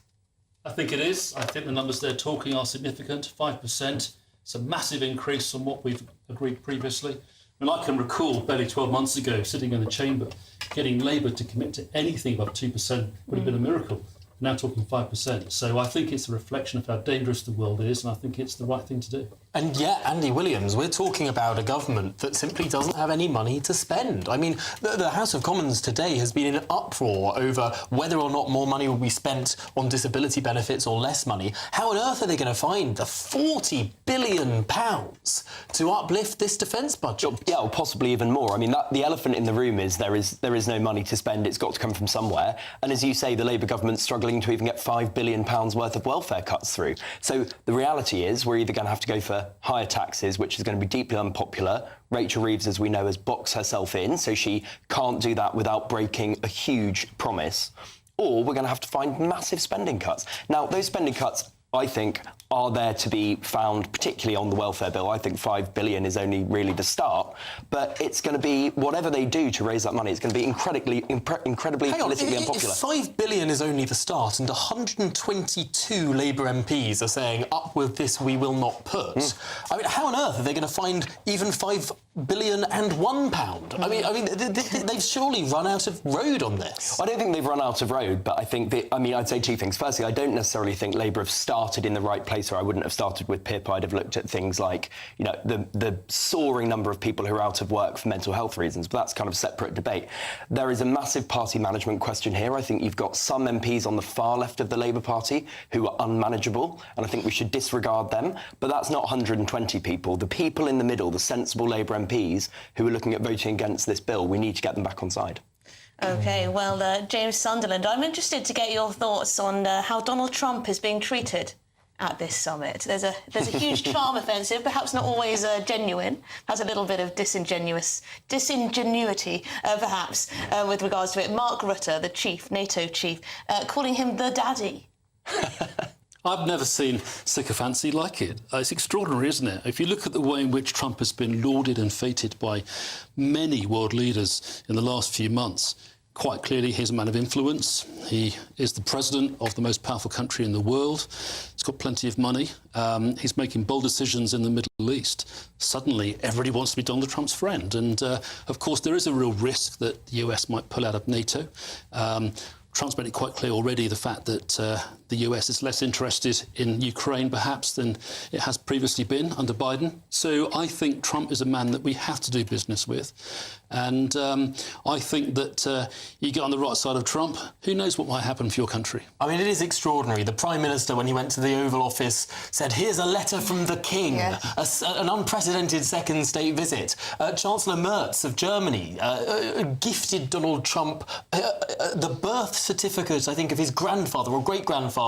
I think it is. I think the numbers they're talking are significant, 5%. It's a massive increase from what we've agreed previously. I mean, I can recall barely 12 months ago, sitting in the chamber, getting Labour to commit to anything above 2% would have been a miracle. Now talking 5%. So I think it's a reflection of how dangerous the world is, and I think it's the right thing to do. And yet, Andy Williams, we're talking about a government that simply doesn't have any money to spend. I mean, the House of Commons today has been in an uproar over whether or not more money will be spent on disability benefits or less money. How on earth are they going to find the £40 billion to uplift this defence budget? Yeah, or possibly even more. I mean, the elephant in the room is there is no money to spend. It's got to come from somewhere. And as you say, the Labour government's struggling to even get £5 billion worth of welfare cuts through. So the reality is we're either going to have to go for higher taxes, which is going to be deeply unpopular. Rachel Reeves, as we know, has boxed herself in, so she can't do that without breaking a huge promise. Or we're going to have to find massive spending cuts. Now, those spending cuts, I think, are there to be found, particularly on the welfare bill. I think £5 billion is only really the start. But it's going to be, whatever they do to raise that money, it's going to be incredibly politically unpopular. £5 billion is only the start, and 122 Labour MPs are saying, up with this, we will not put. I mean, how on earth are they going to find even £5 billion and £1. I mean, they've surely run out of road on this. I don't think they've run out of road, but I think I'd say two things. Firstly, I don't necessarily think Labour have started in the right place, or I wouldn't have started with PIP. I'd have looked at things like, you know, the soaring number of people who are out of work for mental health reasons, but that's kind of a separate debate. There is a massive party management question here. I think you've got some MPs on the far left of the Labour Party who are unmanageable, and I think we should disregard them, but that's not 120 people. The people in the middle, the sensible Labour MPs who are looking at voting against this bill, we need to get them back on side. OK, well, James Sunderland, I'm interested to get your thoughts on how Donald Trump is being treated at this summit. There's a huge charm offensive, perhaps not always genuine, has a little bit of disingenuity, perhaps, with regards to it. Mark Rutte, the chief, NATO chief, calling him the daddy. I've never seen sycophancy like it. It's extraordinary, isn't it? If you look at the way in which Trump has been lauded and feted by many world leaders in the last few months, quite clearly he's a man of influence. He is the president of the most powerful country in the world. He's got plenty of money. He's making bold decisions in the Middle East. Suddenly, everybody wants to be Donald Trump's friend. And, of course, there is a real risk that the US might pull out of NATO. Trump's made it quite clear already the fact that the US is less interested in Ukraine, perhaps, than it has previously been under Biden. So I think Trump is a man that we have to do business with. And I think that you get on the right side of Trump, who knows what might happen for your country. I mean, it is extraordinary. The Prime Minister, when he went to the Oval Office, said, here's a letter from the King, an unprecedented second state visit. Chancellor Merz of Germany gifted Donald Trump the birth certificate, I think, of his grandfather or great-grandfather,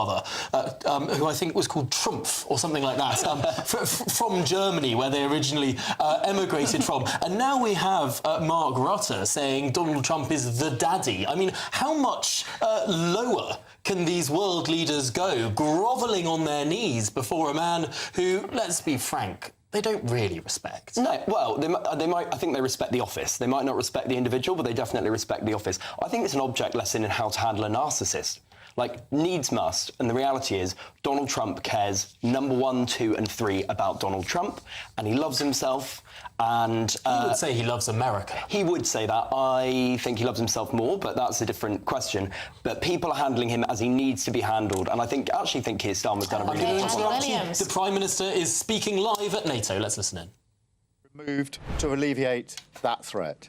who I think was called Trumpf or something like that, from Germany, where they originally emigrated from. And now we have Mark Rutte saying Donald Trump is the daddy. I mean, how much lower can these world leaders go, grovelling on their knees before a man who, let's be frank, they don't really respect? No, well, they might. I think they respect the office. They might not respect the individual, but they definitely respect the office. I think it's an object lesson in how to handle a narcissist. Like, needs must. And the reality is, Donald Trump cares number 1, 2 and 3 about Donald Trump, and he loves himself. And he would say he loves America. He would say that. I think he loves himself more, but that's a different question. But people are handling him as he needs to be handled, and I actually think Keir Starmer's done a really good job. The Prime Minister is speaking live at NATO. Let's listen in. Moved to alleviate that threat.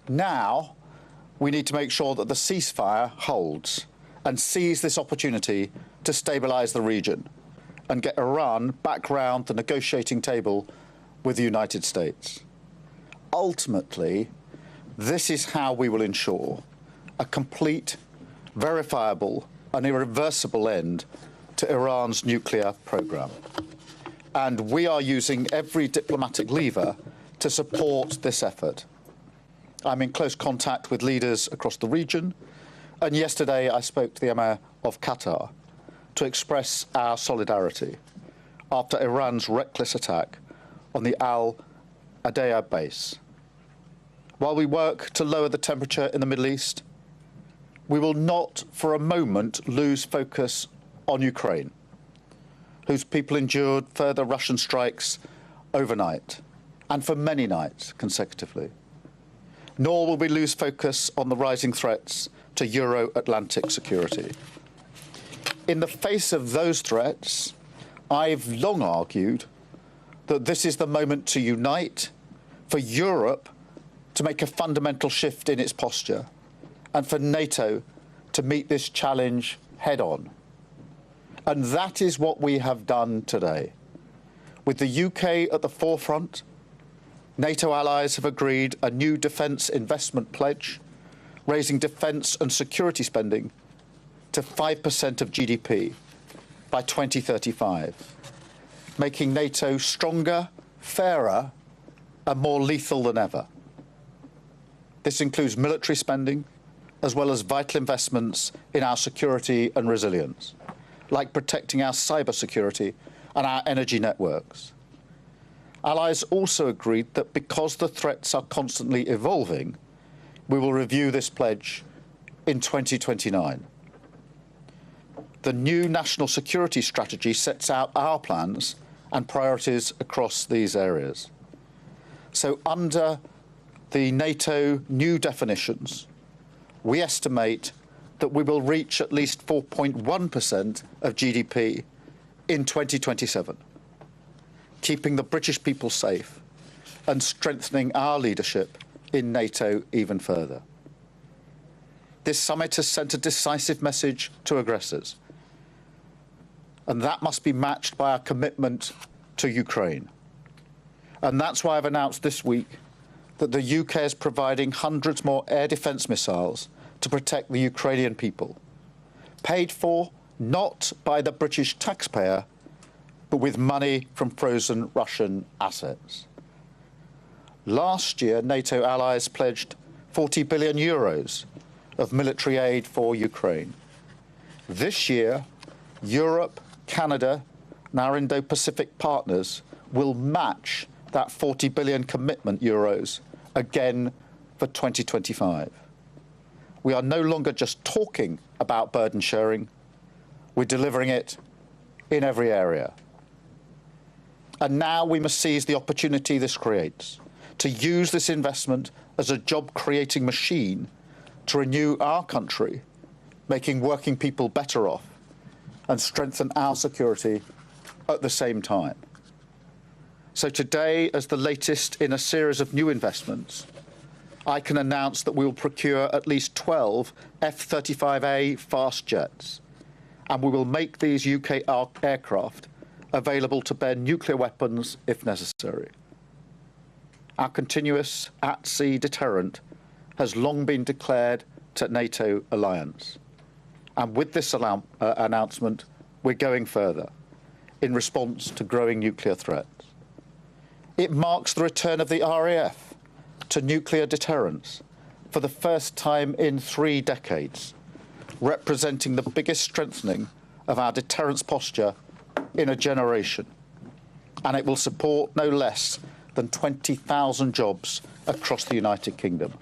Now, we need to make sure that the ceasefire holds and seize this opportunity to stabilise the region and get Iran back round the negotiating table with the United States. Ultimately, this is how we will ensure a complete, verifiable and irreversible end to Iran's nuclear programme. And we are using every diplomatic lever to support this effort. I'm in close contact with leaders across the region, and yesterday I spoke to the Emir of Qatar to express our solidarity after Iran's reckless attack on the Al Adaya base. While we work to lower the temperature in the Middle East, we will not for a moment lose focus on Ukraine, whose people endured further Russian strikes overnight and for many nights consecutively. Nor will we lose focus on the rising threats to Euro-Atlantic security. In the face of those threats, I've long argued that this is the moment to unite, for Europe to make a fundamental shift in its posture, and for NATO to meet this challenge head-on. And that is what we have done today. With the UK at the forefront, NATO allies have agreed a new defence investment pledge, raising defence and security spending to 5% of GDP by 2035, making NATO stronger, fairer and more lethal than ever. This includes military spending, as well as vital investments in our security and resilience, like protecting our cybersecurity and our energy networks. Allies also agreed that because the threats are constantly evolving, we will review this pledge in 2029. The new national security strategy sets out our plans and priorities across these areas. So under the NATO new definitions, we estimate that we will reach at least 4.1% of GDP in 2027, keeping the British people safe and strengthening our leadership in NATO even further. This summit has sent a decisive message to aggressors, and that must be matched by our commitment to Ukraine. And that's why I've announced this week that the UK is providing hundreds more air defence missiles to protect the Ukrainian people, paid for not by the British taxpayer, but with money from frozen Russian assets. Last year, NATO allies pledged 40 billion euros of military aid for Ukraine. This year, Europe, Canada, and our Indo-Pacific partners will match that 40 billion commitment euros again for 2025. We are no longer just talking about burden sharing, we're delivering it in every area. And now we must seize the opportunity this creates to use this investment as a job-creating machine to renew our country, making working people better off and strengthen our security at the same time. So today, as the latest in a series of new investments, I can announce that we will procure at least 12 F-35A fast jets, and we will make these UK aircraft available to bear nuclear weapons if necessary. Our continuous at-sea deterrent has long been declared to NATO alliance. And with this announcement, we're going further in response to growing nuclear threats. It marks the return of the RAF to nuclear deterrence for the first time in 3 decades, representing the biggest strengthening of our deterrence posture in a generation. And it will support no less than 20,000 jobs across the United Kingdom.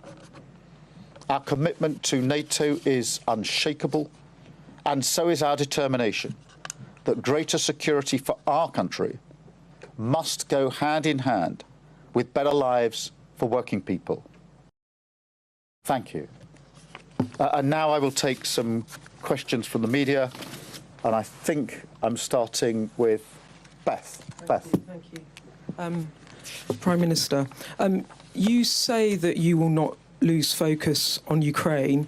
Our commitment to NATO is unshakable, and so is our determination that greater security for our country must go hand in hand with better lives for working people. Thank you. And now I will take some questions from the media, and I think I'm starting with Beth. Thank you. Prime Minister, you say that you will not lose focus on Ukraine,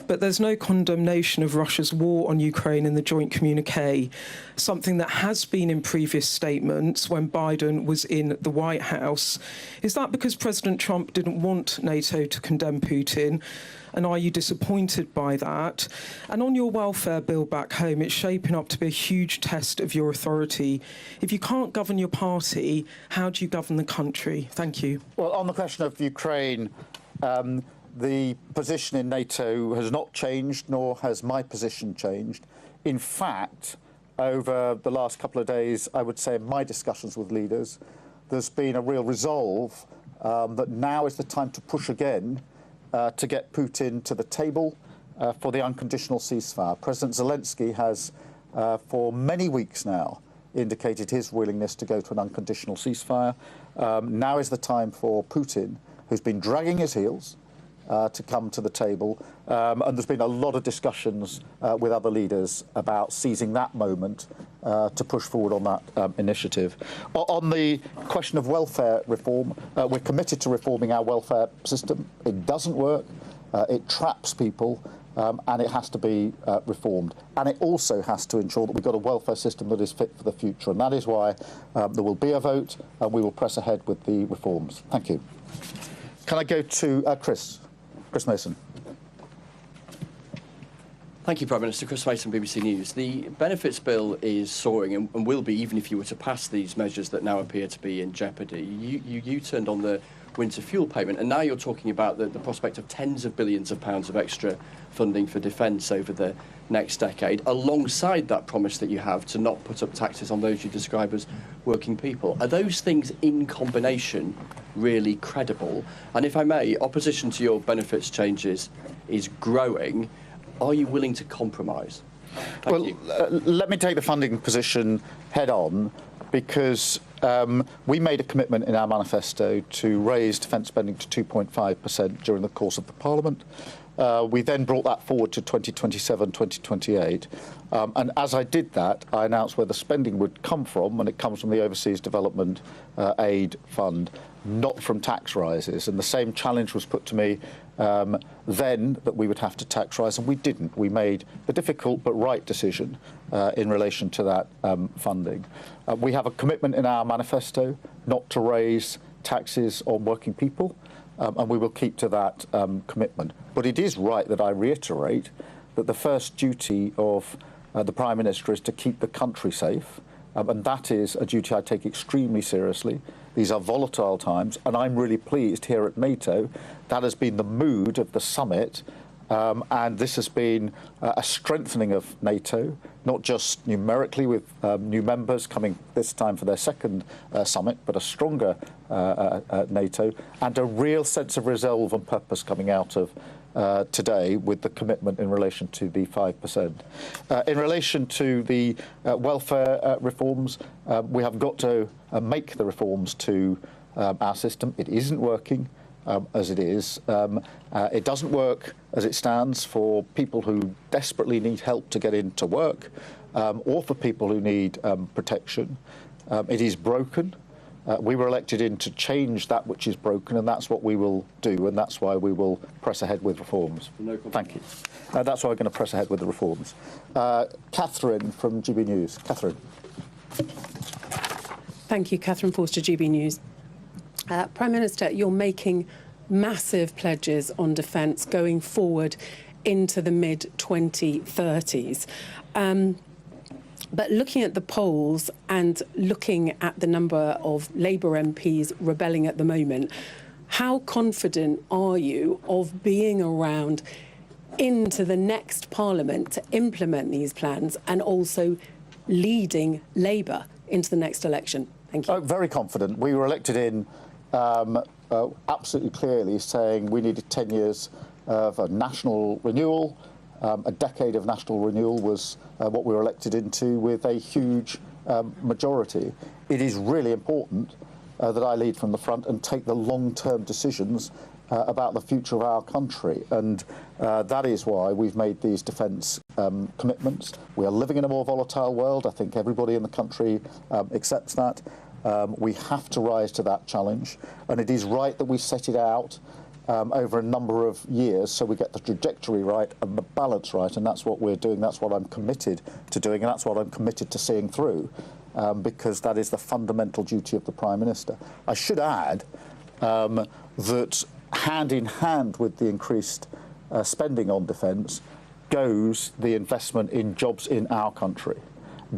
but there's no condemnation of Russia's war on Ukraine in the joint communiqué, something that has been in previous statements when Biden was in the White House. Is that because President Trump didn't want NATO to condemn Putin? And are you disappointed by that? And on your welfare bill back home, it's shaping up to be a huge test of your authority. If you can't govern your party, how do you govern the country? Thank you. Well, on the question of Ukraine, the position in NATO has not changed, nor has my position changed. In fact, over the last couple of days, I would say in my discussions with leaders, there's been a real resolve that now is the time to push again to get Putin to the table for the unconditional ceasefire. President Zelensky has, for many weeks now, indicated his willingness to go to an unconditional ceasefire. Now is the time for Putin, who's been dragging his heels, to come to the table. And there's been a lot of discussions with other leaders about seizing that moment to push forward on that initiative. On the question of welfare reform, we're committed to reforming our welfare system. It doesn't work. It traps people. And it has to be reformed. And it also has to ensure that we've got a welfare system that is fit for the future. And that is why there will be a vote, and we will press ahead with the reforms. Thank you. Can I go to Chris Mason? Thank you, Prime Minister. Chris Mason, BBC News. The benefits bill is soaring and will be, even if you were to pass these measures that now appear to be in jeopardy. You turned on the winter fuel payment, and now you're talking about the prospect of tens of billions of pounds of extra funding for defence over the next decade, alongside that promise that you have to not put up taxes on those you describe as working people. Are those things in combination really credible? And if I may, opposition to your benefits changes is growing. Are you willing to compromise? Well, let me take the funding position head on, because We made a commitment in our manifesto to raise defence spending to 2.5% during the course of the Parliament. We then brought that forward to 2027, 2028. And as I did that, I announced where the spending would come from, and it comes from the Overseas Development Aid Fund, not from tax rises. And the same challenge was put to me then that we would have to tax rise, and we didn't. We made the difficult but right decision in relation to that funding. We have a commitment in our manifesto not to raise taxes on working people, and we will keep to that commitment. But it is right that I reiterate that the first duty of the Prime Minister is to keep the country safe, and that is a duty I take extremely seriously. These are volatile times, and I'm really pleased here at NATO that has been the mood of the summit, and this has been a strengthening of NATO, not just numerically with new members coming this time for their second summit, but a stronger NATO, and a real sense of resolve and purpose coming out of today with the commitment in relation to the 5%. In relation to the welfare reforms, we have got to make the reforms to our system. It isn't working as it is. It doesn't work as it stands for people who desperately need help to get into work or for people who need protection. It is broken. We were elected in to change that which is broken, and that's what we will do, and that's why we will press ahead with reforms. Thank you. That's why we're going to press ahead with the reforms. Catherine from GBNews. Catherine. Thank you, Catherine Forster, GB News. Prime Minister, you're making massive pledges on defence going forward into the mid-2030s. But looking at the polls and looking at the number of Labour MPs rebelling at the moment, how confident are you of being around into the next Parliament to implement these plans and also leading Labour into the next election? Thank you. Very confident. We were elected in absolutely clearly saying we needed 10 years of a national renewal. A decade of national renewal was what we were elected into with a huge majority. It is really important that I lead from the front and take the long-term decisions about the future of our country. And that is why we've made these defence commitments. We are living in a more volatile world. I think everybody in the country accepts that. We have to rise to that challenge. And it is right that we set it out over a number of years so we get the trajectory right and the balance right, and that's what we're doing. That's what I'm committed to doing, and that's what I'm committed to seeing through, because that is the fundamental duty of the Prime Minister. I should add that hand in hand with the increased spending on defence goes the investment in jobs in our country.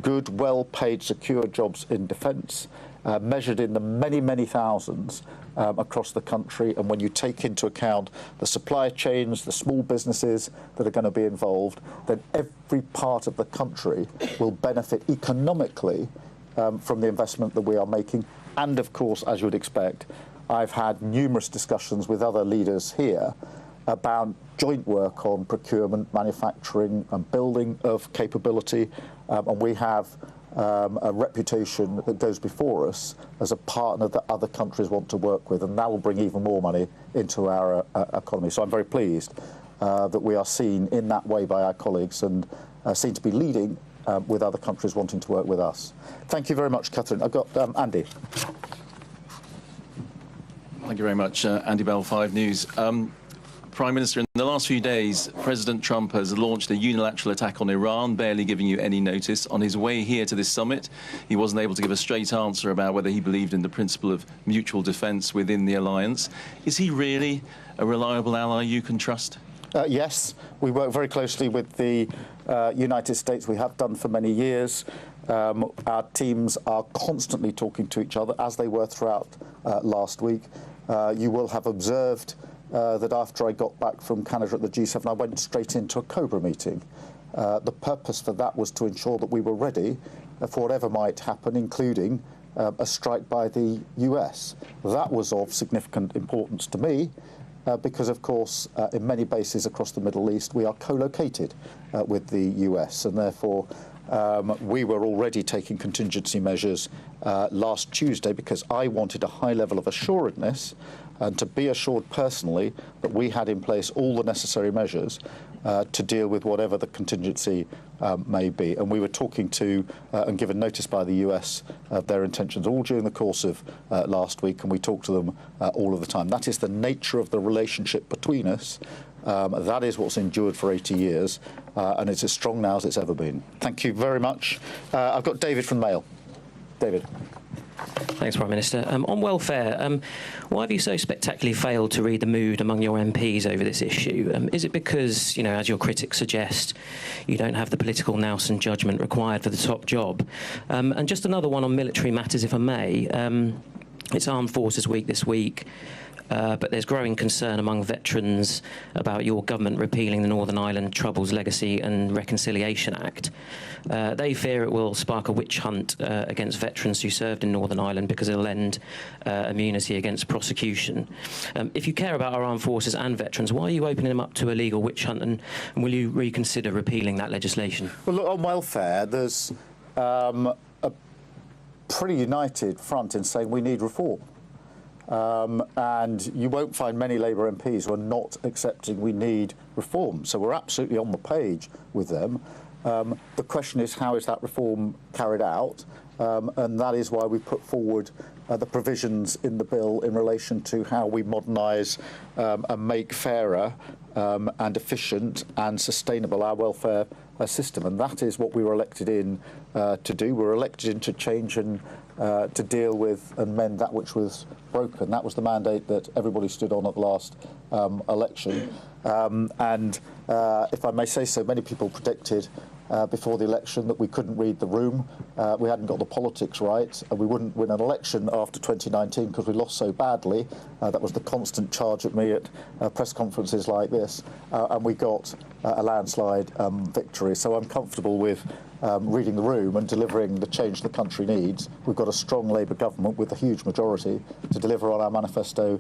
Good, well-paid, secure jobs in defence, measured in the many, many thousands across the country. And when you take into account the supply chains, the small businesses that are going to be involved, then every part of the country will benefit economically from the investment that we are making. And of course, as you would expect, I've had numerous discussions with other leaders here about joint work on procurement, manufacturing and building of capability, and we have a reputation that goes before us as a partner that other countries want to work with, and that will bring even more money into our economy. So I'm very pleased that we are seen in that way by our colleagues and seem to be leading with other countries wanting to work with us. Thank you very much, Catherine. I've got Andy. Thank you very much. Andy Bell, 5 News. Prime Minister, in the last few days, President Trump has launched a unilateral attack on Iran, barely giving you any notice. On his way here to this summit, he wasn't able to give a straight answer about whether he believed in the principle of mutual defence within the alliance. Is he really a reliable ally you can trust? Yes, we work very closely with the United States. We have done for many years. Our teams are constantly talking to each other, as they were throughout last week. You will have observed that after I got back from Canada at the G7, I went straight into a COBRA meeting. The purpose for that was to ensure that we were ready for whatever might happen, including a strike by the US. That was of significant importance to me because, of course, in many bases across the Middle East, we are co-located with the US, and therefore We were already taking contingency measures last Tuesday because I wanted a high level of assuredness and to be assured personally that we had in place all the necessary measures to deal with whatever the contingency may be. And we were talking to and given notice by the US of their intentions all during the course of last week, and we talked to them all of the time. That is the nature of the relationship between us. That is what's endured for 80 years, and it's as strong now as it's ever been. Thank you very much. I've got David from Mail. David. Thanks, Prime Minister. On welfare, why have you so spectacularly failed to read the mood among your MPs over this issue? Is it because, you know, as your critics suggest, you don't have the political nous and judgment required for the top job? And just another one on military matters, if I may. It's Armed Forces Week this week. But there's growing concern among veterans about your government repealing the Northern Ireland Troubles Legacy and Reconciliation Act. They fear it will spark a witch hunt against veterans who served in Northern Ireland because it'll end immunity against prosecution. If you care about our armed forces and veterans, why are you opening them up to a legal witch hunt, and will you reconsider repealing that legislation? Well, look, on welfare, there's a pretty united front in saying we need reform. And you won't find many Labour MPs who are not accepting we need reform. So we're absolutely on the page with them. The question is, how is that reform carried out? And that is why we put forward the provisions in the bill in relation to how we modernise and make fairer and efficient and sustainable our welfare system. And that is what we were elected in to do. We were elected in to change and to deal with and mend that which was broken. That was the mandate that everybody stood on at the last election. And if I may say so, many people predicted before the election that we couldn't read the room, we hadn't got the politics right, and we wouldn't win an election after 2019 because we lost so badly. That was the constant charge at me at press conferences like this, and we got a landslide victory. So I'm comfortable with reading the room and delivering the change the country needs. We've got a strong Labour government with a huge majority to deliver on our manifesto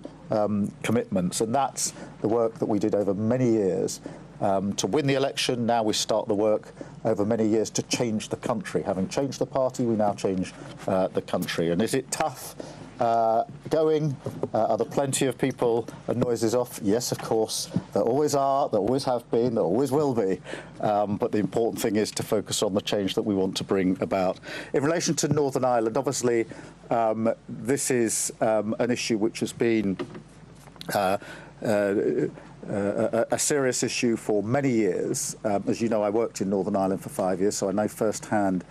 commitments, and that's the work that we did over many years to win the election. Now we start the work over many years to change the country. Having changed the party, we now change the country. And is it tough going? Are there plenty of people and noises off? Yes, of course. There always are, there always have been, there always will be. But the important thing is to focus on the change that we want to bring about. In relation to Northern Ireland, obviously, this is an issue which has been a serious issue for many years. As you know, I worked in Northern Ireland for 5 years, so I know firsthand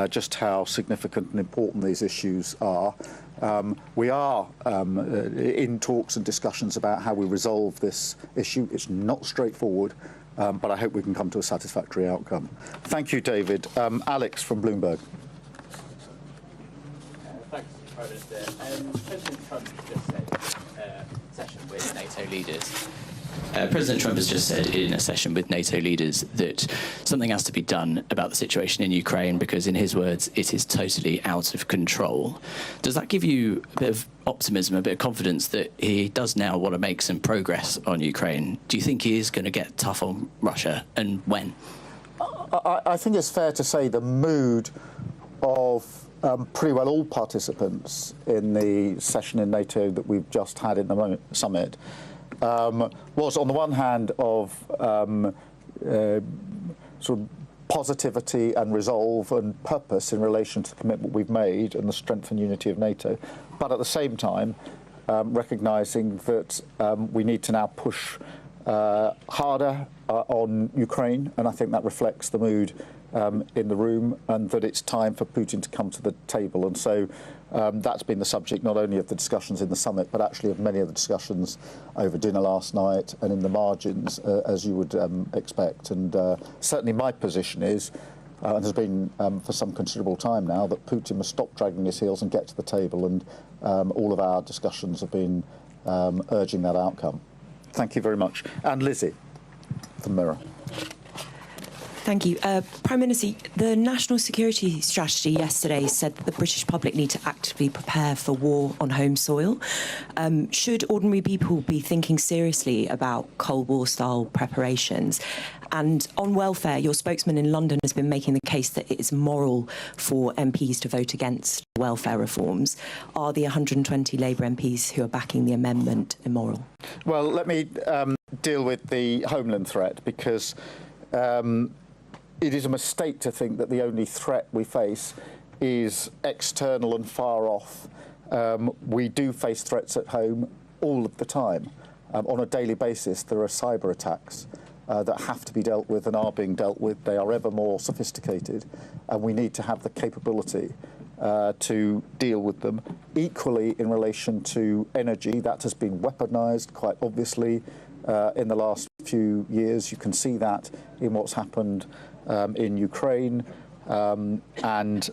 just how significant and important these issues are. We are in talks and discussions about how we resolve this issue. It's not straightforward, but I hope we can come to a satisfactory outcome. Thank you, David. Alex from Bloomberg. Thanks, Prime Minister. President Trump just said session with NATO leaders. President Trump has just said in a session with NATO leaders that something has to be done about the situation in Ukraine because, in his words, it is totally out of control. Does that give you a bit of optimism, a bit of confidence that he does now want to make some progress on Ukraine? Do you think he is going to get tough on Russia, and when? I think it's fair to say the mood of pretty well all participants in the session in NATO that we've just had in the summit was, on the one hand, of sort of positivity and resolve and purpose in relation to the commitment we've made and the strength and unity of NATO, but at the same time recognising that we need to now push harder on Ukraine, and I think that reflects the mood in the room, and that it's time for Putin to come to the table. And so that's been the subject not only of the discussions in the summit, but actually of many of the discussions over dinner last night and in the margins, as you would expect. And certainly my position is, and has been for some considerable time now, that Putin must stop dragging his heels and get to the table. And all of our discussions have been urging that outcome. Thank you very much. And Lizzie, from Mirror. Thank you. Prime Minister, the National Security Strategy yesterday said that the British public need to actively prepare for war on home soil. Should ordinary people be thinking seriously about Cold War-style preparations? And on welfare, your spokesman in London has been making the case that it is moral for MPs to vote against welfare reforms. Are the 120 Labour MPs who are backing the amendment immoral? Well, let me deal with the homeland threat, because it is a mistake to think that the only threat we face is external and far off. We do face threats at home all of the time. On a daily basis, there are cyber attacks that have to be dealt with and are being dealt with. They are ever more sophisticated, and we need to have the capability to deal with them. Equally, in relation to energy, that has been weaponised quite obviously in the last few years. You can see that in what's happened in Ukraine, and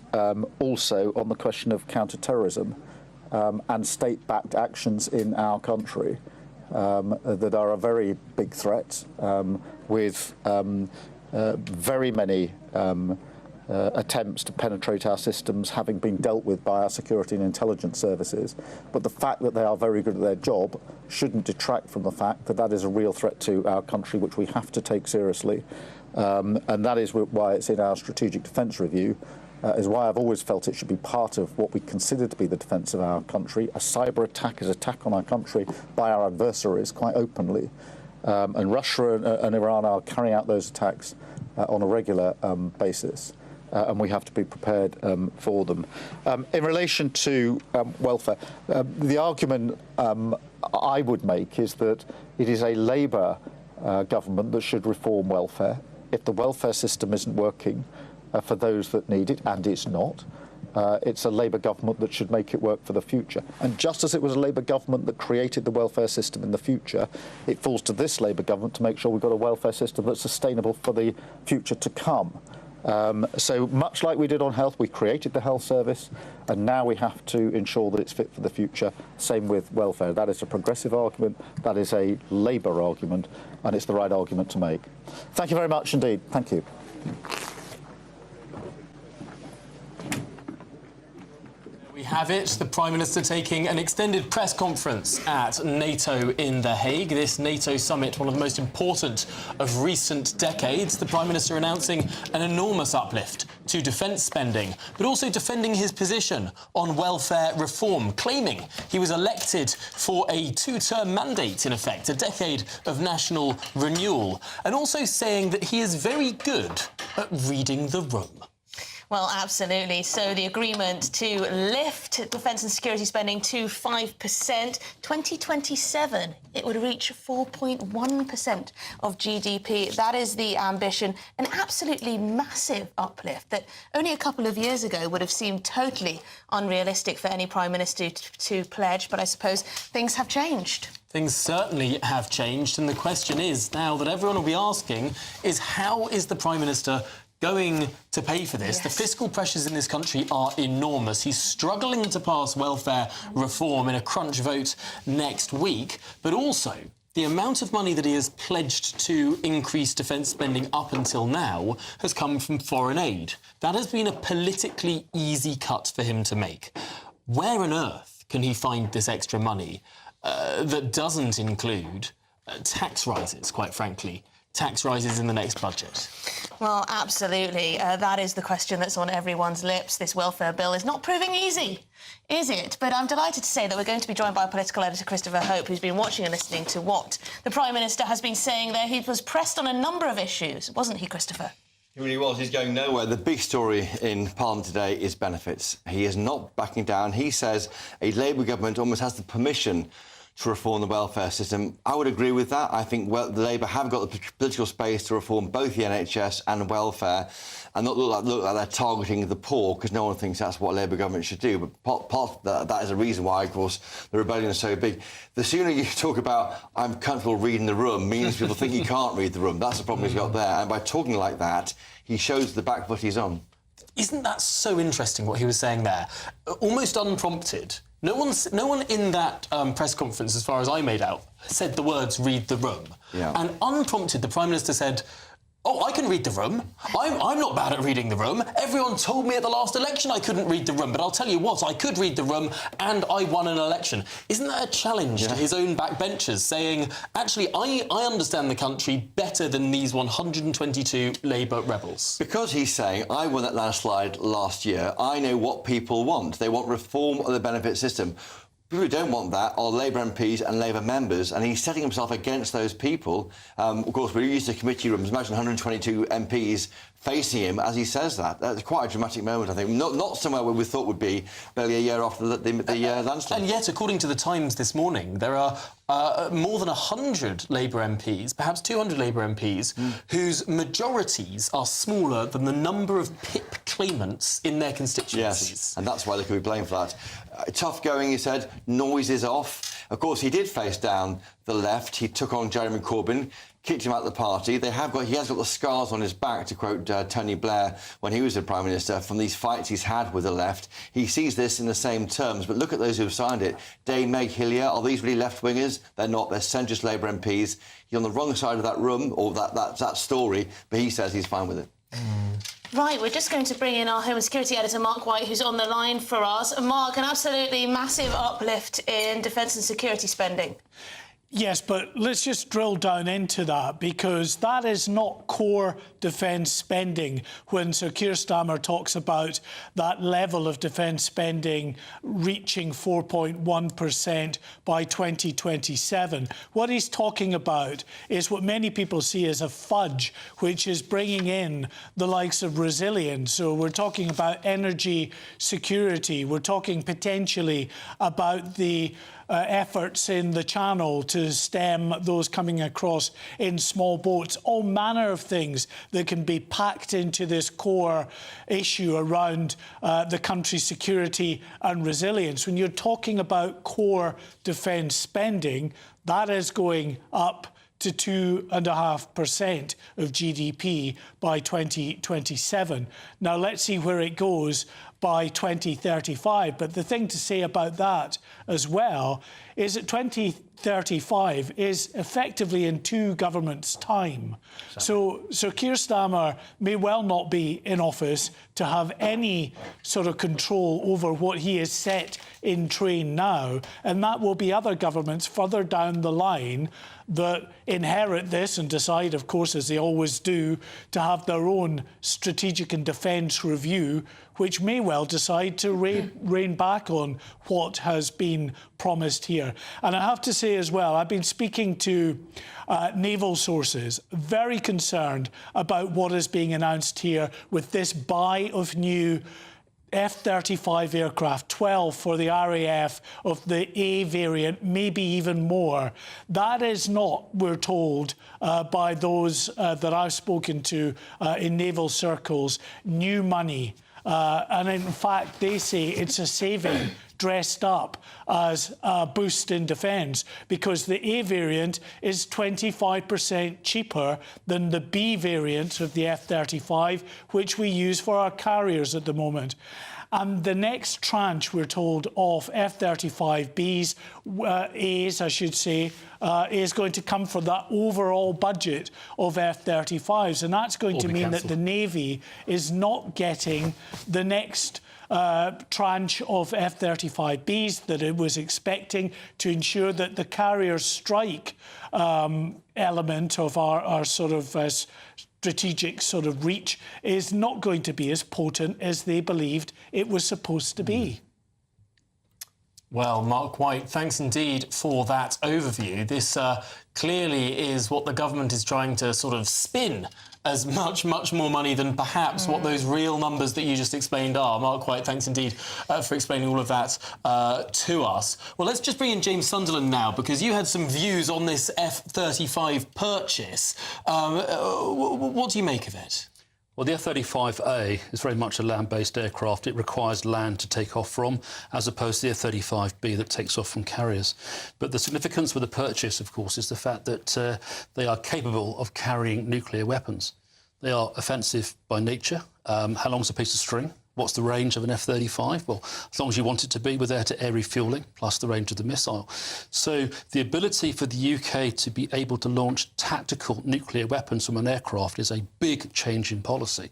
also on the question of counter-terrorism and state-backed actions in our country that are a very big threat, with very many attempts to penetrate our systems having been dealt with by our security and intelligence services. But the fact that they are very good at their job shouldn't detract from the fact that that is a real threat to our country, which we have to take seriously. And that is why it's in our strategic defence review, is why I've always felt it should be part of what we consider to be the defence of our country. A cyber attack is an attack on our country by our adversaries quite openly. And Russia and Iran are carrying out those attacks on a regular basis. And we have to be prepared for them. In relation to welfare, the argument I would make is that it is a Labour government that should reform welfare. If the welfare system isn't working for those that need it, and it's not, it's a Labour government that should make it work for the future. And just as it was a Labour government that created the welfare system in the future, it falls to this Labour government to make sure we've got a welfare system that's sustainable for the future to come. So much like we did on health, we created the health service, and now we have to ensure that it's fit for the future. Same with welfare. That is a progressive argument, that is a Labour argument, and it's the right argument to make. Thank you very much indeed. Thank you. We have it, the Prime Minister taking an extended press conference at NATO in The Hague. This NATO summit, one of the most important of recent decades. The Prime Minister announcing an enormous uplift to defence spending, but also defending his position on welfare reform, claiming he was elected for a two-term mandate, in effect, a decade of national renewal, and also saying that he is very good at reading the room. Well, absolutely. So the agreement to lift defence and security spending to 5%, 2027, it would reach 4.1% of GDP. That is the ambition, an absolutely massive uplift that only a couple of years ago would have seemed totally unrealistic for any Prime Minister to pledge. But I suppose things have changed. Things certainly have changed, and the question is now that everyone will be asking is how is the Prime Minister going to pay for this? Yes. The fiscal pressures in this country are enormous. He's struggling to pass welfare reform in a crunch vote next week, but also the amount of money that he has pledged to increase defence spending up until now has come from foreign aid. That has been a politically easy cut for him to make. Where on earth can he find this extra money that doesn't include tax rises, quite frankly? Tax rises in the next budget? Well, absolutely. That is the question that's on everyone's lips. This welfare bill is not proving easy, is it? But I'm delighted to say that we're going to be joined by political editor Christopher Hope, who's been watching and listening to what the Prime Minister has been saying there. He was pressed on a number of issues, wasn't he, Christopher? He really was. He's going nowhere. The big story in Parliament today is benefits. He is not backing down. He says a Labour government almost has the permission to reform the welfare system. I would agree with that. I think the Labour have got the political space to reform both the NHS and welfare and not look like they're targeting the poor, because no one thinks that's what a Labour government should do. But part of that is a reason why, of course, the rebellion is so big. The sooner you talk about I'm comfortable reading the room means people think you can't read the room. That's the problem he's got there. And by talking like that, he shows the back foot he's on. Isn't that so interesting, what he was saying there? Almost unprompted. No one in that press conference, as far as I made out, said the words "read the room." Yeah. And unprompted, the Prime Minister said, Oh, I can read the room. I'm not bad at reading the room. Everyone told me at the last election I couldn't read the room, but I'll tell you what, I could read the room and I won an election. Isn't that a challenge to his own backbenchers, saying, actually, I understand the country better than these 122 Labour rebels? Because he's saying, I won that landslide last year, I know what people want. They want reform of the benefit system. People who don't want that are Labour MPs and Labour members, and he's setting himself against those people. Of course, we're used to committee rooms. Imagine 122 MPs facing him as he says that. That's quite a dramatic moment, I think. Not somewhere where we thought would be barely a year after the landslide. And yet, according to the Times this morning, there are more than 100 Labour MPs, perhaps 200 Labour MPs, whose majorities are smaller than the number of PIP claimants in their constituencies. Yes, and that's why they could be blamed for that. Tough going, he said. Noise is off. Of course, he did face down the left. He took on Jeremy Corbyn, kicked him out of the party. He has got the scars on his back, to quote Tony Blair when he was the Prime Minister, from these fights he's had with the left. He sees this in the same terms, but look at those who've signed it. Dame Meg Hillier, are these really left-wingers? They're not. They're centrist Labour MPs. He's on the wrong side of that room, or that story, but he says he's fine with it. Right, we're just going to bring in our Home and Security Editor, Mark White, who's on the line for us. Mark, an absolutely massive uplift in defence and security spending. Yes, but let's just drill down into that, because that is not core defence spending when Sir Keir Starmer talks about that level of defence spending reaching 4.1% by 2027. What he's talking about is what many people see as a fudge, which is bringing in the likes of resilience. So we're talking about energy security. We're talking potentially about the efforts in the Channel to stem those coming across in small boats, all manner of things that can be packed into this core issue around the country's security and resilience. When you're talking about core defence spending, that is going up to 2.5% of GDP by 2027. Now, let's see where it goes by 2035. But the thing to say about that as well is that 2035 is effectively in two governments' time. So Keir Starmer may well not be in office to have any sort of control over what he has set in train now, and that will be other governments further down the line that inherit this and decide, of course, as they always do, to have their own strategic and defence review, which may well decide to rein back on what has been promised here. And I have to say as well, I've been speaking to naval sources, very concerned about what is being announced here with this buy of new F-35 aircraft, 12 for the RAF of the A variant, maybe even more. That is not, we're told, by those that I've spoken to in naval circles, new money. And in fact, they say it's a saving dressed up as a boost in defence, because the A variant is 25% cheaper than the B variant of the F-35, which we use for our carriers at the moment. And the next tranche, we're told, of F-35Bs, As, I should say, is going to come from that overall budget of F-35s. And that's going to mean that the Navy is not getting the next tranche of F-35Bs that it was expecting to ensure that the carrier strike element of our sort of strategic sort of reach is not going to be as potent as they believed it was supposed to be. Well, Mark White, thanks indeed for that overview. This clearly is what the government is trying to sort of spin as much more money than perhaps what those real numbers that you just explained are. Mark White, thanks indeed for explaining all of that to us. Well, let's just bring in James Sunderland now, because you had some views on this F-35 purchase. What do you make of it? Well, the F-35A is very much a land-based aircraft. It requires land to take off from, as opposed to the F-35B that takes off from carriers. But the significance with the purchase, of course, is the fact that they are capable of carrying nuclear weapons. They are offensive by nature. How long's a piece of string? What's the range of an F-35? Well, as long as you want it to be with air-to-air refuelling, plus the range of the missile. So the ability for the UK to be able to launch tactical nuclear weapons from an aircraft is a big change in policy.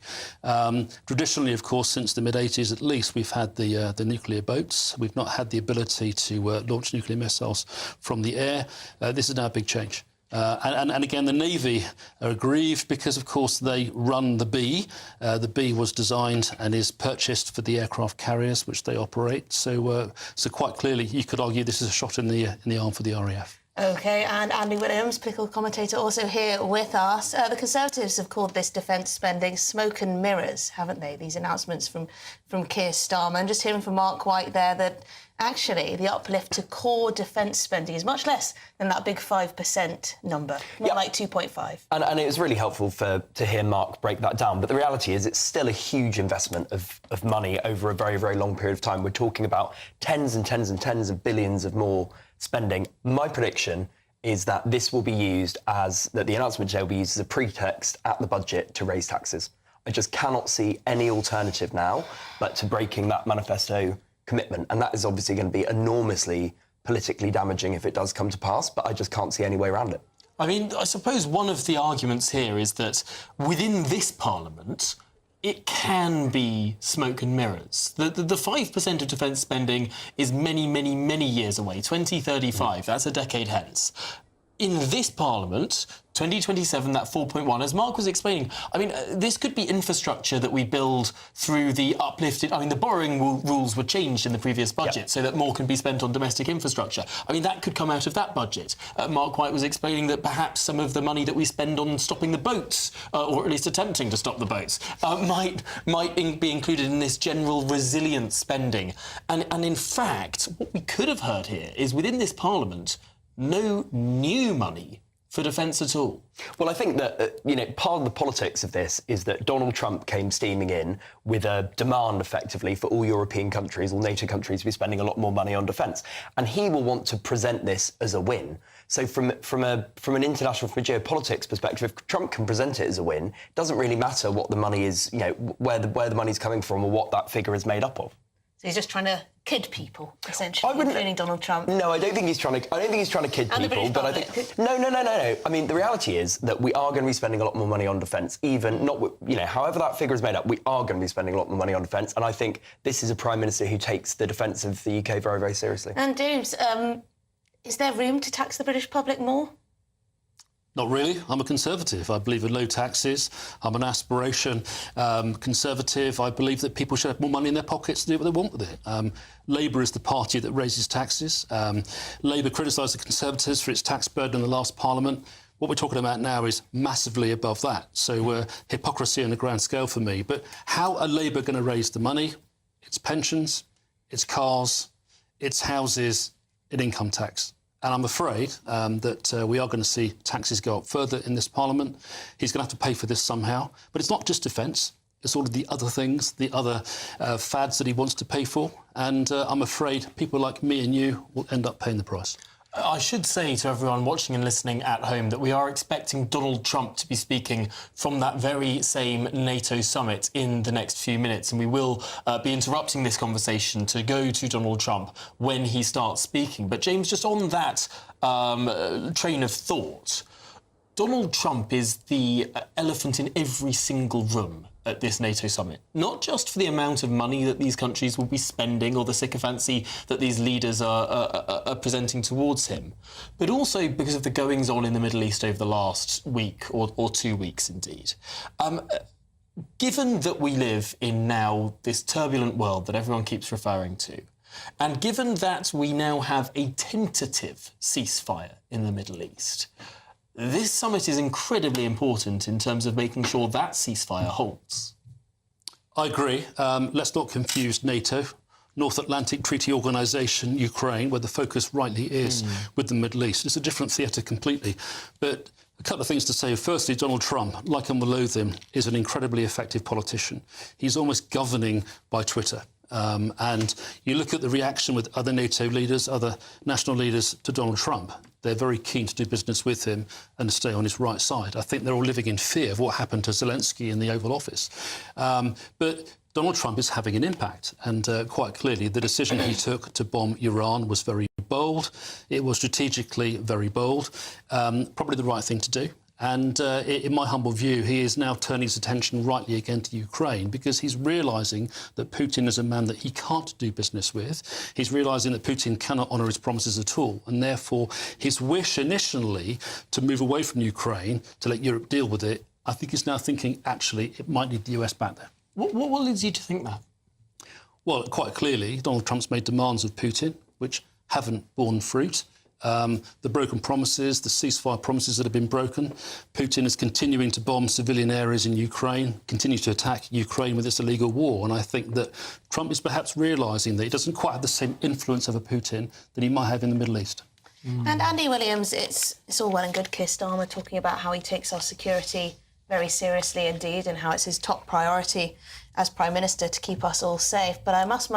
Traditionally, of course, since the mid-80s at least, we've had the nuclear boats. We've not had the ability to launch nuclear missiles from the air. This is now a big change. And again, the Navy are aggrieved because, of course, they run the B. The B was designed and is purchased for the aircraft carriers which they operate. So quite clearly, you could argue this is a shot in the arm for the RAF. OK, and Andy Williams, political commentator, also here with us. The Conservatives have called this defence spending smoke and mirrors, haven't they? These announcements from Keir Starmer. And just hearing from Mark White there that actually the uplift to core defence spending is much less than that big 5% number, more like 2.5. And it was really helpful to hear Mark break that down. But the reality is it's still a huge investment of money over a very, very long period of time. We're talking about tens and tens and tens of billions of more spending. My prediction is that this will be used that the announcement today will be used as a pretext at the budget to raise taxes. I just cannot see any alternative now but to breaking that manifesto commitment. And that is obviously going to be enormously politically damaging if it does come to pass, but I just can't see any way around it. I mean, I suppose one of the arguments here is that within this Parliament, it can be smoke and mirrors. The 5% of defence spending is many, many, many years away, 2035, that's a decade hence. In this Parliament, 2027, that 4.1, as Mark was explaining, I mean, this could be infrastructure that we build through the uplifted... I mean, the borrowing rules were changed in the previous budget so that more can be spent on domestic infrastructure. I mean, that could come out of that budget. Mark White was explaining that perhaps some of the money that we spend on stopping the boats, or at least attempting to stop the boats, might be included in this general resilience spending. And in fact, what we could have heard here is within this Parliament, no new money for defence at all. Well, I think that, part of the politics of this is that Donald Trump came steaming in with a demand, effectively, for all European countries, all NATO countries, to be spending a lot more money on defence. And he will want to present this as a win. So from an international, from a geopolitics perspective, if Trump can present it as a win, it doesn't really matter what the money is, where the money's coming from or what that figure is made up of. So he's just trying to kid people, essentially, including Donald Trump. No, I don't think he's trying to kid people. But I think no. I mean, the reality is that we are going to be spending a lot more money on defence. Even however that figure is made up, we are going to be spending a lot more money on defence. And I think this is a Prime Minister who takes the defence of the UK very, very seriously. And James, is there room to tax the British public more? Not really. I'm a Conservative. I believe in low taxes. I'm an aspiration Conservative. I believe that people should have more money in their pockets to do what they want with it. Labour is the party that raises taxes. Labour criticised the Conservatives for its tax burden in the last Parliament. What we're talking about now is massively above that. So hypocrisy on a grand scale for me. But how are Labour going to raise the money? It's pensions, it's cars, it's houses, it's income tax. And I'm afraid that we are going to see taxes go up further in this Parliament. He's going to have to pay for this somehow. But it's not just defence. It's all of the other things, the other fads that he wants to pay for. And I'm afraid people like me and you will end up paying the price. I should say to everyone watching and listening at home that we are expecting Donald Trump to be speaking from that very same NATO summit in the next few minutes, and we will be interrupting this conversation to go to Donald Trump when he starts speaking. But James, just on that train of thought, Donald Trump is the elephant in every single room at this NATO summit, not just for the amount of money that these countries will be spending or the sycophancy that these leaders are presenting towards him, but also because of the goings-on in the Middle East over the last week or 2 weeks, indeed. Given that we live in now this turbulent world that everyone keeps referring to, and given that we now have a tentative ceasefire in the Middle East, this summit is incredibly important in terms of making sure that ceasefire holds. I agree. Let's not confuse NATO, North Atlantic Treaty Organisation, Ukraine, where the focus rightly is with the Middle East. It's a different theatre completely. But a couple of things to say. Firstly, Donald Trump, like him or loathe him, is an incredibly effective politician. He's almost governing by Twitter. And you look at the reaction with other NATO leaders, other national leaders to Donald Trump. They're very keen to do business with him and to stay on his right side. I think they're all living in fear of what happened to Zelensky in the Oval Office. But Donald Trump is having an impact, and quite clearly the decision he took to bomb Iran was very bold. It was strategically very bold, probably the right thing to do. And in my humble view, he is now turning his attention rightly again to Ukraine because he's realising that Putin is a man that he can't do business with. He's realising that Putin cannot honour his promises at all. And therefore, his wish initially to move away from Ukraine, to let Europe deal with it, I think he's now thinking, actually, it might need the US back there. What leads you to think that? Well, quite clearly, Donald Trump's made demands of Putin, which haven't borne fruit. The broken promises, the ceasefire promises that have been broken. Putin is continuing to bomb civilian areas in Ukraine, continue to attack Ukraine with its illegal war. And I think that Trump is perhaps realising that he doesn't quite have the same influence over Putin that he might have in the Middle East. And Andy Williams, it's all well and good, Keir Starmer talking about how he takes our security very seriously indeed and how it's his top priority as Prime Minister to keep us all safe. But I must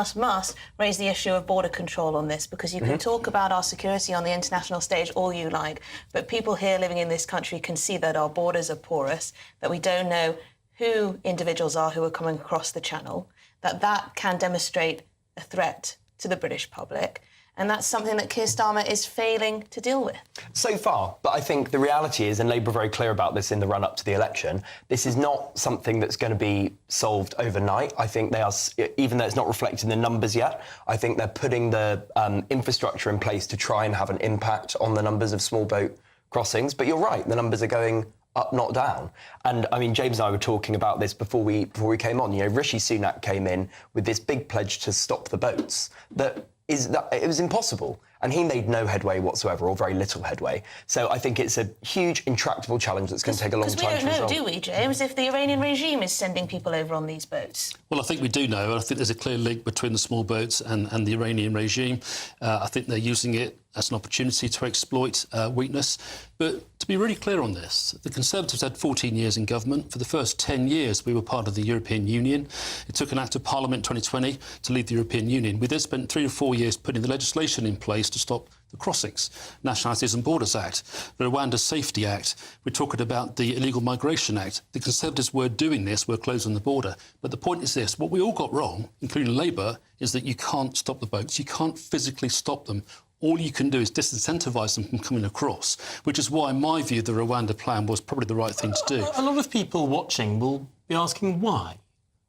raise the issue of border control on this, because you can talk about our security on the international stage all you like, but people here living in this country can see that our borders are porous, that we don't know who individuals are who are coming across the channel, that can demonstrate a threat to the British public. And that's something that Keir Starmer is failing to deal with. So far, but I think the reality is, and Labour are very clear about this in the run-up to the election, this is not something that's going to be solved overnight. I think they are, even though it's not reflected in the numbers yet, I think they're putting the infrastructure in place to try and have an impact on the numbers of small boat crossings. But you're right, the numbers are going up, not down. And I mean, James and I were talking about this before we came on. You know, Rishi Sunak came in with this big pledge to stop the boats that it was impossible, and he made no headway whatsoever, or very little headway. So I think it's a huge, intractable challenge that's going to take a long time to resolve. Because we don't know, do we, James, if the Iranian regime is sending people over on these boats? Well, I think we do know. I think there's a clear link between the small boats and the Iranian regime. I think they're using it as an opportunity to exploit weakness. But to be really clear on this, the Conservatives had 14 years in government. For the first 10 years, we were part of the European Union. It took an Act of Parliament in 2020 to leave the European Union. We then spent 3 or 4 years putting the legislation in place to stop the crossings. Nationalities and Borders Act, the Rwanda Safety Act. We're talking about the Illegal Migration Act. The Conservatives were doing this, were closing the border. But the point is this, what we all got wrong, including Labour, is that you can't stop the boats. You can't physically stop them. All you can do is disincentivise them from coming across, which is why, in my view, the Rwanda plan was probably the right thing to do. A lot of people watching will be asking why.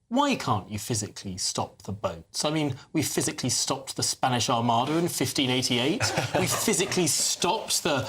Why can't you physically stop the boats? I mean, we physically stopped the Spanish Armada in 1588. We physically stopped the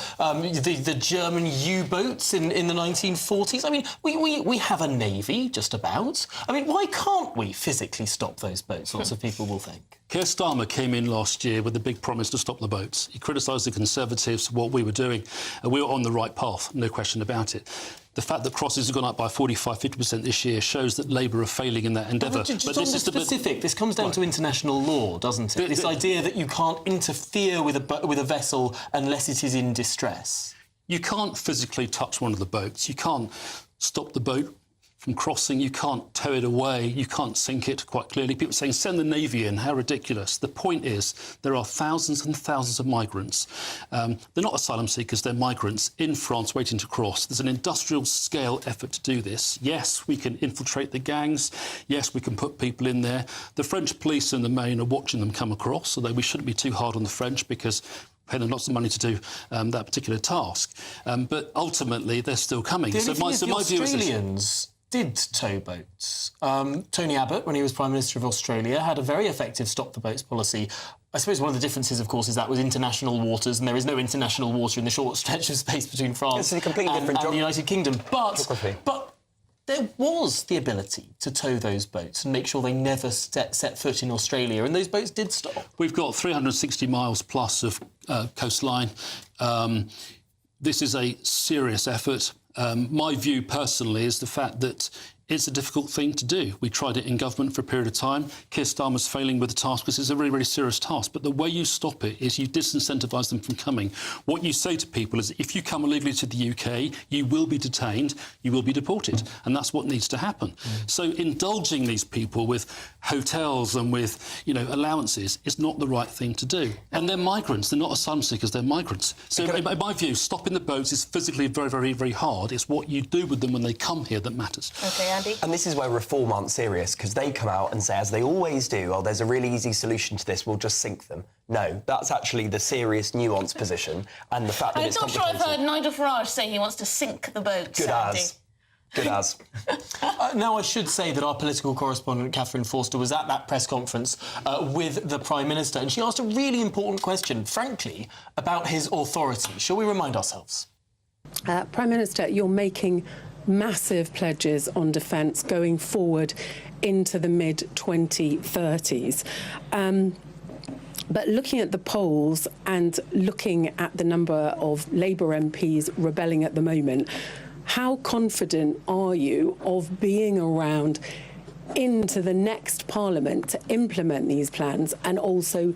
German U-boats in the 1940s. I mean, we have a navy, just about. I mean, why can't we physically stop those boats? Lots of people will think. Keir Starmer came in last year with a big promise to stop the boats. He criticised the Conservatives for what we were doing, and we were on the right path, no question about it. The fact that crosses have gone up by 45-50% this year shows that Labour are failing in that endeavour. But this is specific. This comes down to international law, doesn't it? This idea that you can't interfere with a vessel unless it is in distress. You can't physically touch one of the boats. You can't stop the boat from crossing. You can't tow it away. You can't sink it, quite clearly. People are saying, send the Navy in. How ridiculous. The point is, there are thousands and thousands of migrants. They're not asylum seekers, they're migrants in France waiting to cross. There's an industrial-scale effort to do this. Yes, we can infiltrate the gangs. Yes, we can put people in there. The French police, in the main, are watching them come across, although we shouldn't be too hard on the French because pay them lots of money to do that particular task. But ultimately, they're still coming. The Australians did tow boats. Tony Abbott, when he was Prime Minister of Australia, had a very effective stop-the-boats policy. I suppose one of the differences, of course, is that was international waters, and there is no international water in the short stretch of space between France and the United Kingdom. But there was the ability to tow those boats and make sure they never set foot in Australia, and those boats did stop. We've got 360 miles plus of coastline. This is a serious effort. My view, personally, is the fact that it's a difficult thing to do. We tried it in government for a period of time. Keir Starmer's failing with the task because it's a really, really serious task. But the way you stop it is you disincentivise them from coming. What you say to people is, if you come illegally to the UK, you will be detained, you will be deported. And that's what needs to happen. So indulging these people with hotels and with, allowances is not the right thing to do. And they're migrants. They're not asylum seekers. They're migrants. So in my view, stopping the boats is physically very, very, very hard. It's what you do with them when they come here that matters. OK, Andy? And this is where Reform aren't serious, because they come out and say, as they always do, oh, there's a really easy solution to this, we'll just sink them. No, that's actually the serious, nuanced position, and the fact that I'm it's not sure I've complicated. heard Nigel Farage say he wants to sink the boats, Good Andy. as. Good as. Now, I should say that our political correspondent, Catherine Forster, was at that press conference with the Prime Minister, and she asked a really important question, frankly, about his authority. Shall we remind ourselves? Prime Minister, you're making massive pledges on defence going forward into the mid-2030s. But looking at the polls and looking at the number of Labour MPs rebelling at the moment, how confident are you of being around into the next Parliament to implement these plans and also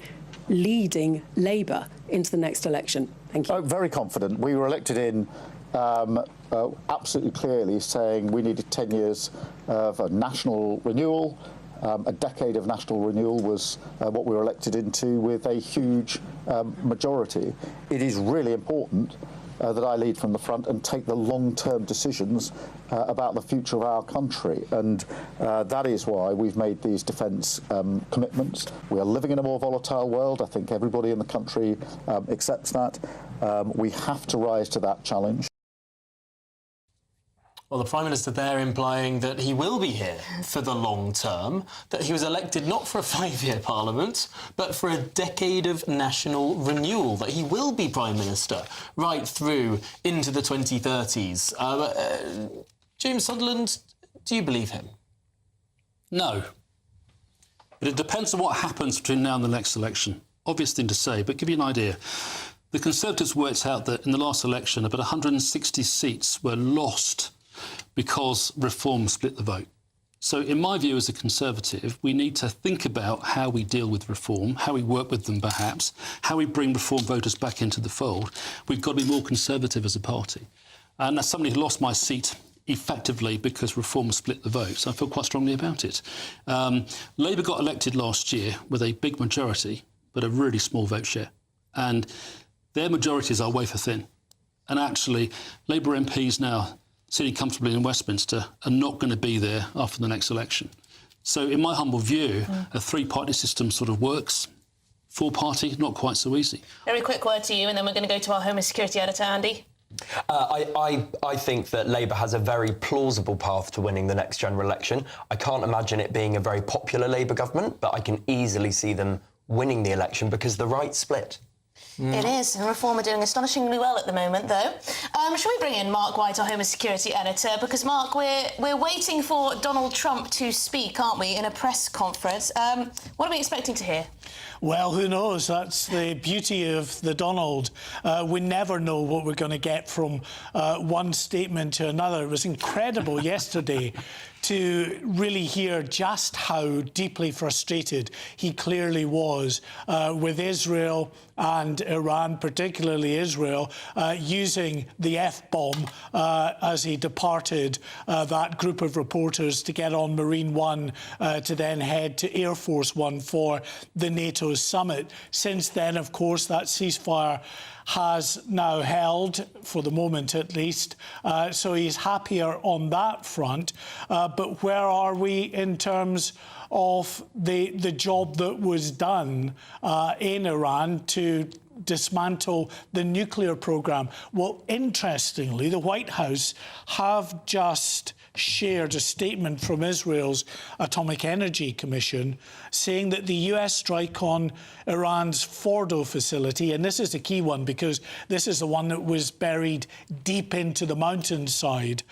leading Labour into the next election? Thank you. Very confident. We were elected in absolutely clearly saying we needed 10 years of a national renewal. A decade of national renewal was what we were elected into with a huge majority. It is really important that I lead from the front and take the long-term decisions about the future of our country. And that is why we've made these defence commitments. We are living in a more volatile world. I think everybody in the country accepts that. We have to rise to that challenge. Well, the Prime Minister there implying that he will be here for the long term, that he was elected not for a 5-year Parliament, but for a decade of national renewal, that he will be Prime Minister right through into the 2030s. James Sunderland, do you believe him? No. But it depends on what happens between now and the next election. Obvious thing to say, but give you an idea. The Conservatives worked out that in the last election, about 160 seats were lost because Reform split the vote. So in my view as a Conservative, we need to think about how we deal with Reform, how we work with them perhaps, how we bring Reform voters back into the fold. We've got to be more Conservative as a party. And as somebody who lost my seat effectively because Reform split the vote, so I feel quite strongly about it. Labour got elected last year with a big majority, but a really small vote share. And their majorities are wafer thin. And actually, Labour MPs now sitting comfortably in Westminster are not going to be there after the next election. So in my humble view, a three-party system sort of works. Four-party, not quite so easy. Very quick word to you, and then we're going to go to our Home and Security Editor, Andy. I think that Labour has a very plausible path to winning the next general election. I can't imagine it being a very popular Labour government, but I can easily see them winning the election because the right split. It is, and Reform are doing astonishingly well at the moment, though. Shall we bring in Mark White, our Home and Security Editor? Because, Mark, we're waiting for Donald Trump to speak, aren't we, in a press conference. What are we expecting to hear? Well, who knows? That's the beauty of the Donald. We never know what we're going to get from one statement to another. It was incredible yesterday to really hear just how deeply frustrated he clearly was with Israel and Iran, particularly Israel, using the F-bomb as he departed that group of reporters to get on Marine One to then head to Air Force One for the NATO summit. Since then, of course, that ceasefire has now held, for the moment at least, so he's happier on that front. But where are we in terms of the job that was done in Iran to dismantle the nuclear program? Well, interestingly, the White House have just shared a statement from Israel's Atomic Energy Commission saying that the US strike on Iran's Fordo facility, and this is a key one because this is the one that was buried deep into the mountainside,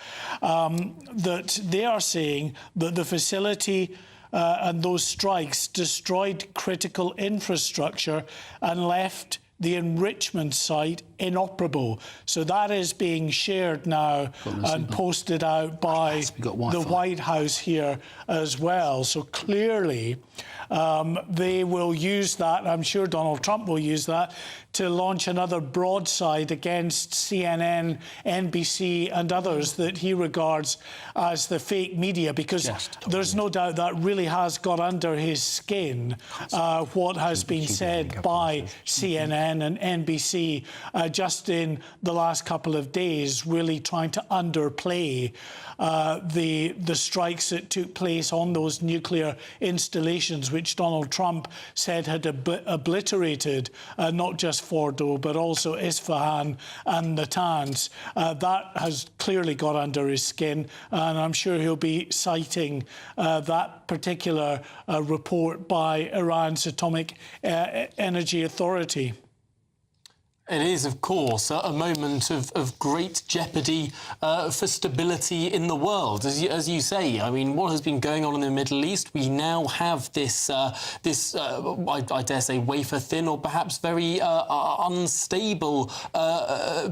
that they are saying that the facility and those strikes destroyed critical infrastructure and left the enrichment site inoperable. So that is being shared now and posted out by the White House here as well. So clearly They will use that, I'm sure Donald Trump will use that, to launch another broadside against CNN, NBC and others that he regards as the fake media, because there's no doubt that really has got under his skin what has been said by CNN and NBC just in the last couple of days, really trying to underplay the strikes that took place on those nuclear installations, which Donald Trump said had obliterated not just Fordo, but also Isfahan and Natanz. That has clearly got under his skin, and I'm sure he'll be citing that particular report by Iran's Atomic Energy Authority. It is, of course, a moment of great jeopardy for stability in the world. As you say, I mean, what has been going on in the Middle East? We now have this, I dare say, wafer-thin or perhaps very unstable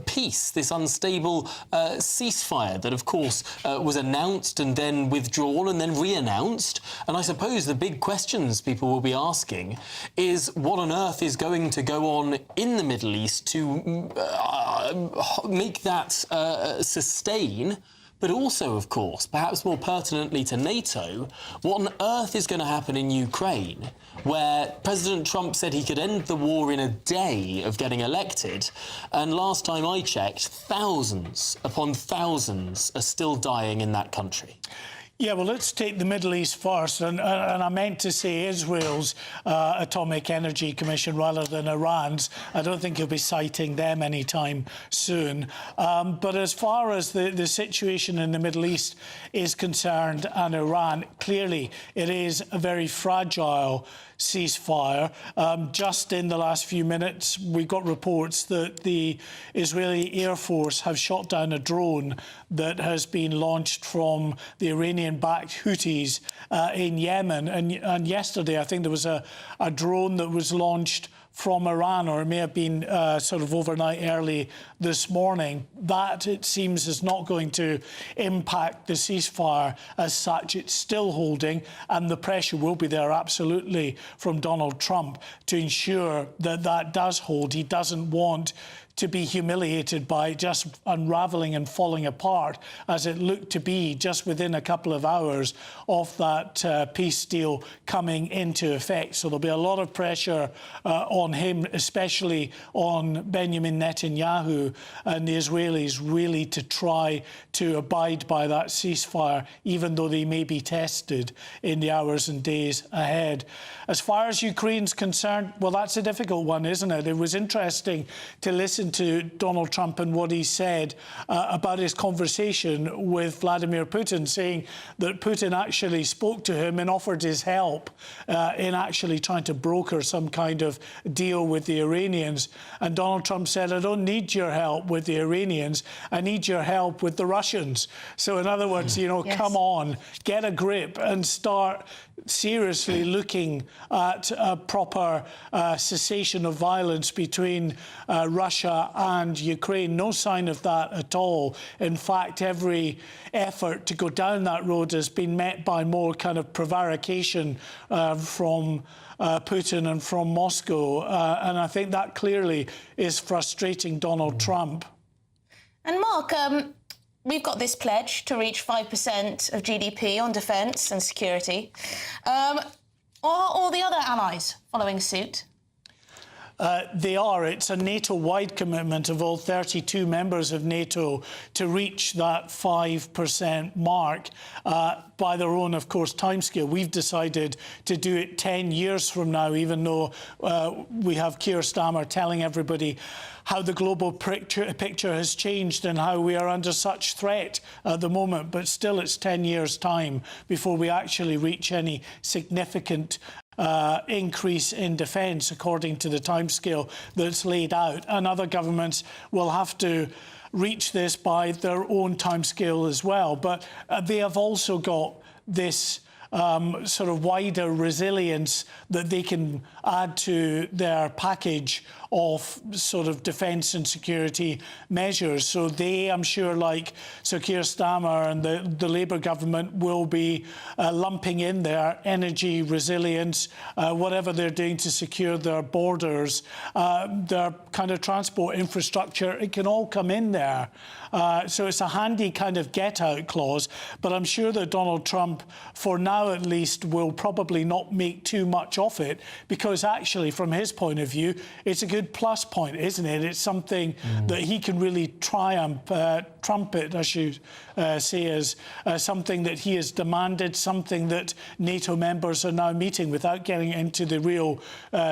peace, this unstable ceasefire that, of course, was announced and then withdrawn and then re-announced. And I suppose the big questions people will be asking is what on earth is going to go on in the Middle East to make that sustain, but also, of course, perhaps more pertinently to NATO, what on earth is going to happen in Ukraine, where President Trump said he could end the war in a day of getting elected, and last time I checked, thousands upon thousands are still dying in that country. Yeah, well, let's take the Middle East first, and I meant to say Israel's Atomic Energy Commission rather than Iran's. I don't think he'll be citing them anytime soon. But as far as the situation in the Middle East is concerned and Iran, clearly it is a very fragile ceasefire. Just in the last few minutes, we got reports that the Israeli Air Force have shot down a drone that has been launched from the Iranian-backed Houthis in Yemen. And yesterday, I think there was a drone that was launched from Iran, or it may have been sort of overnight early this morning. That, it seems, is not going to impact the ceasefire as such. It's still holding, and the pressure will be there, absolutely, from Donald Trump to ensure that that does hold. He doesn't want to be humiliated by just unravelling and falling apart, as it looked to be just within a couple of hours of that peace deal coming into effect. So there'll be a lot of pressure on him, especially on Benjamin Netanyahu and the Israelis, really to try to abide by that ceasefire, even though they may be tested in the hours and days ahead. As far as Ukraine's concerned, well, that's a difficult one, isn't it? It was interesting to listen to Donald Trump and what he said about his conversation with Vladimir Putin, saying that Putin actually spoke to him and offered his help in actually trying to broker some kind of deal with the Iranians. And Donald Trump said, I don't need your help with the Iranians, I need your help with the Russians. So in other words, you know, come on, get a grip and start seriously looking at a proper cessation of violence between Russia and Ukraine. No sign of that at all. In fact, every effort to go down that road has been met by more kind of prevarication from Putin and from Moscow. And I think that clearly is frustrating Donald Trump. And Mark, we've got this pledge to reach 5% of GDP on defence and security. Are all the other allies following suit? They are. It's a NATO-wide commitment of all 32 members of NATO to reach that 5% mark by their own, of course, timescale. We've decided to do it 10 years from now, even though we have Keir Starmer telling everybody how the global picture has changed and how we are under such threat at the moment. But still, it's 10 years' time before we actually reach any significant increase in defence, according to the timescale that's laid out. And other governments will have to reach this by their own timescale as well. But they have also got this sort of wider resilience that they can add to their package of sort of defence and security measures. So they, I'm sure, like Sir Keir Starmer and the Labour government, will be lumping in their energy resilience, whatever they're doing to secure their borders, their kind of transport infrastructure. It can all come in there. So it's a handy kind of get-out clause. But I'm sure that Donald Trump, for now at least, will probably not make too much of it, because actually, from his point of view, it's a good plus point, isn't it? It's something that he can really trumpet, I should say, as something that he has demanded, something that NATO members are now meeting, without getting into the real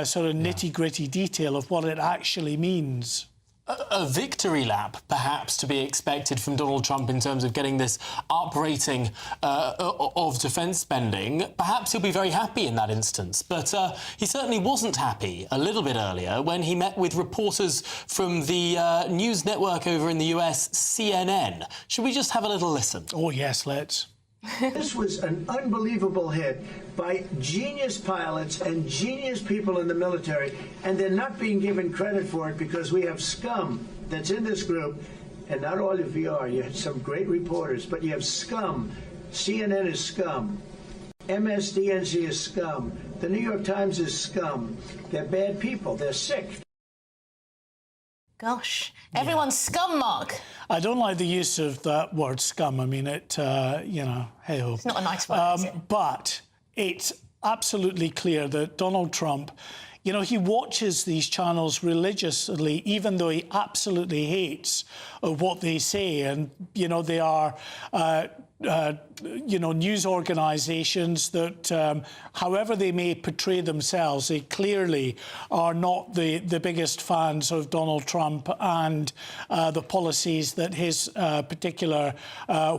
sort of nitty-gritty detail of what it actually means. A victory lap, perhaps, to be expected from Donald Trump in terms of getting this uprating of defence spending. Perhaps he'll be very happy in that instance. But he certainly wasn't happy a little bit earlier when he met with reporters from the news network over in the US, CNN. Should we just have a little listen? Oh, yes, let's. This was an unbelievable hit by genius pilots and genius people in the military, and they're not being given credit for it because we have scum that's in this group, and not all of you are. You have some great reporters, but you have scum. CNN is scum. MSDNC is scum. The New York Times is scum. They're bad people. They're sick. Gosh, everyone's scum, Mark. I don't like the use of that word scum. I mean, it, you know, hey-ho. It's not a nice word, is it? But it's absolutely clear that Donald Trump, you know, he watches these channels religiously, even though he absolutely hates what they say. And, you know, they are, you know, news organisations that, however they may portray themselves, they clearly are not the biggest fans of Donald Trump and the policies that his particular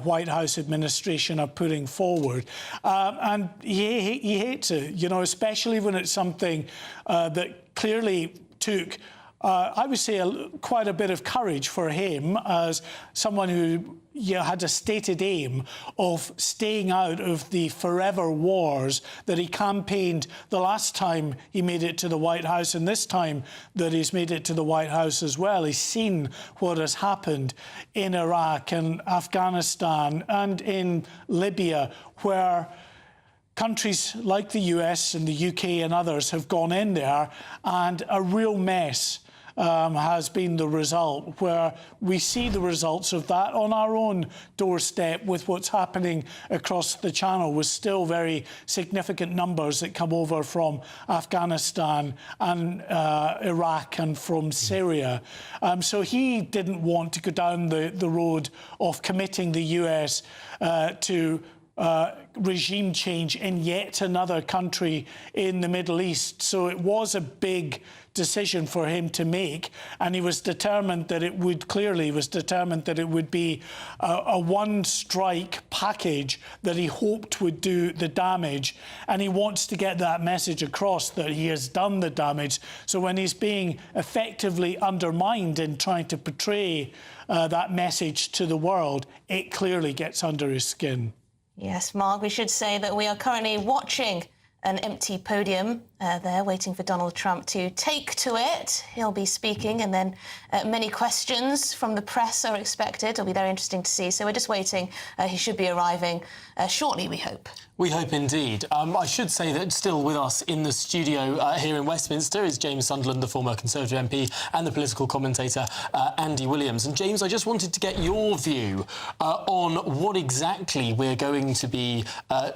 White House administration are putting forward. And he hates it, you know, especially when it's something that clearly took I would say quite a bit of courage for him as someone who had a stated aim of staying out of the forever wars that he campaigned the last time he made it to the White House, and this time that he's made it to the White House as well. He's seen what has happened in Iraq and Afghanistan and in Libya, where countries like the US and the UK and others have gone in there, and a real mess has been the result, where we see the results of that on our own doorstep with what's happening across the channel, with still very significant numbers that come over from Afghanistan and Iraq and from Syria. So he didn't want to go down the road of committing the US to regime change in yet another country in the Middle East. So it was a big decision for him to make, and he was determined that it would, clearly was determined that it would be a one-strike package that he hoped would do the damage, and he wants to get that message across that he has done the damage. So when he's being effectively undermined in trying to portray that message to the world, it clearly gets under his skin. Yes, Mark, we should say that we are currently watching an empty podium there, waiting for Donald Trump to take to it. He'll be speaking, and then many questions from the press are expected. It'll be very interesting to see. So we're just waiting. He should be arriving shortly, we hope. We hope indeed. I should say that still with us in the studio here in Westminster is James Sunderland, the former Conservative MP, and the political commentator Andy Williams. And James, I just wanted to get your view on what exactly we're going to be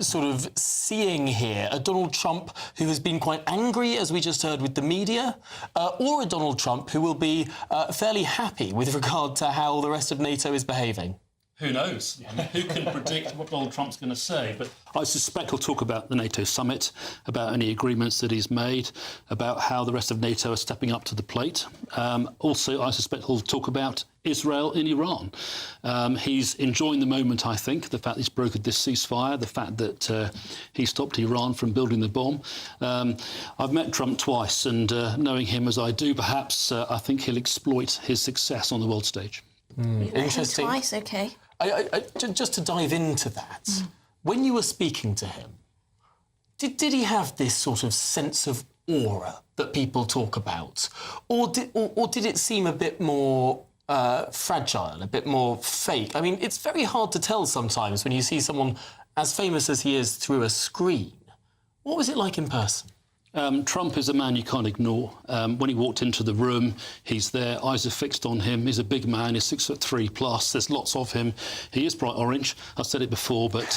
sort of seeing here. A Donald Trump who has been quite angry, as we just heard, with the media, or a Donald Trump who will be fairly happy with regard to how the rest of NATO is behaving? Who knows? I mean, who can predict what Donald Trump's going to say? But I suspect he'll talk about the NATO summit, about any agreements that he's made, about how the rest of NATO are stepping up to the plate. Also, I suspect he'll talk about Israel and Iran. He's enjoying the moment, I think, the fact he's brokered this ceasefire, the fact that he stopped Iran from building the bomb. I've met Trump twice, and knowing him as I do, perhaps I think he'll exploit his success on the world stage. Interesting. Twice, OK. Just to dive into that, when you were speaking to him, Did he have this sort of sense of aura that people talk about? Or did it seem a bit more fragile, a bit more fake? I mean, it's very hard to tell sometimes when you see someone as famous as he is through a screen. What was it like in person? Trump is a man you can't ignore. When he walked into the room, he's there, eyes are fixed on him. He's a big man, he's 6'3" plus. There's lots of him. He is bright orange. I've said it before, but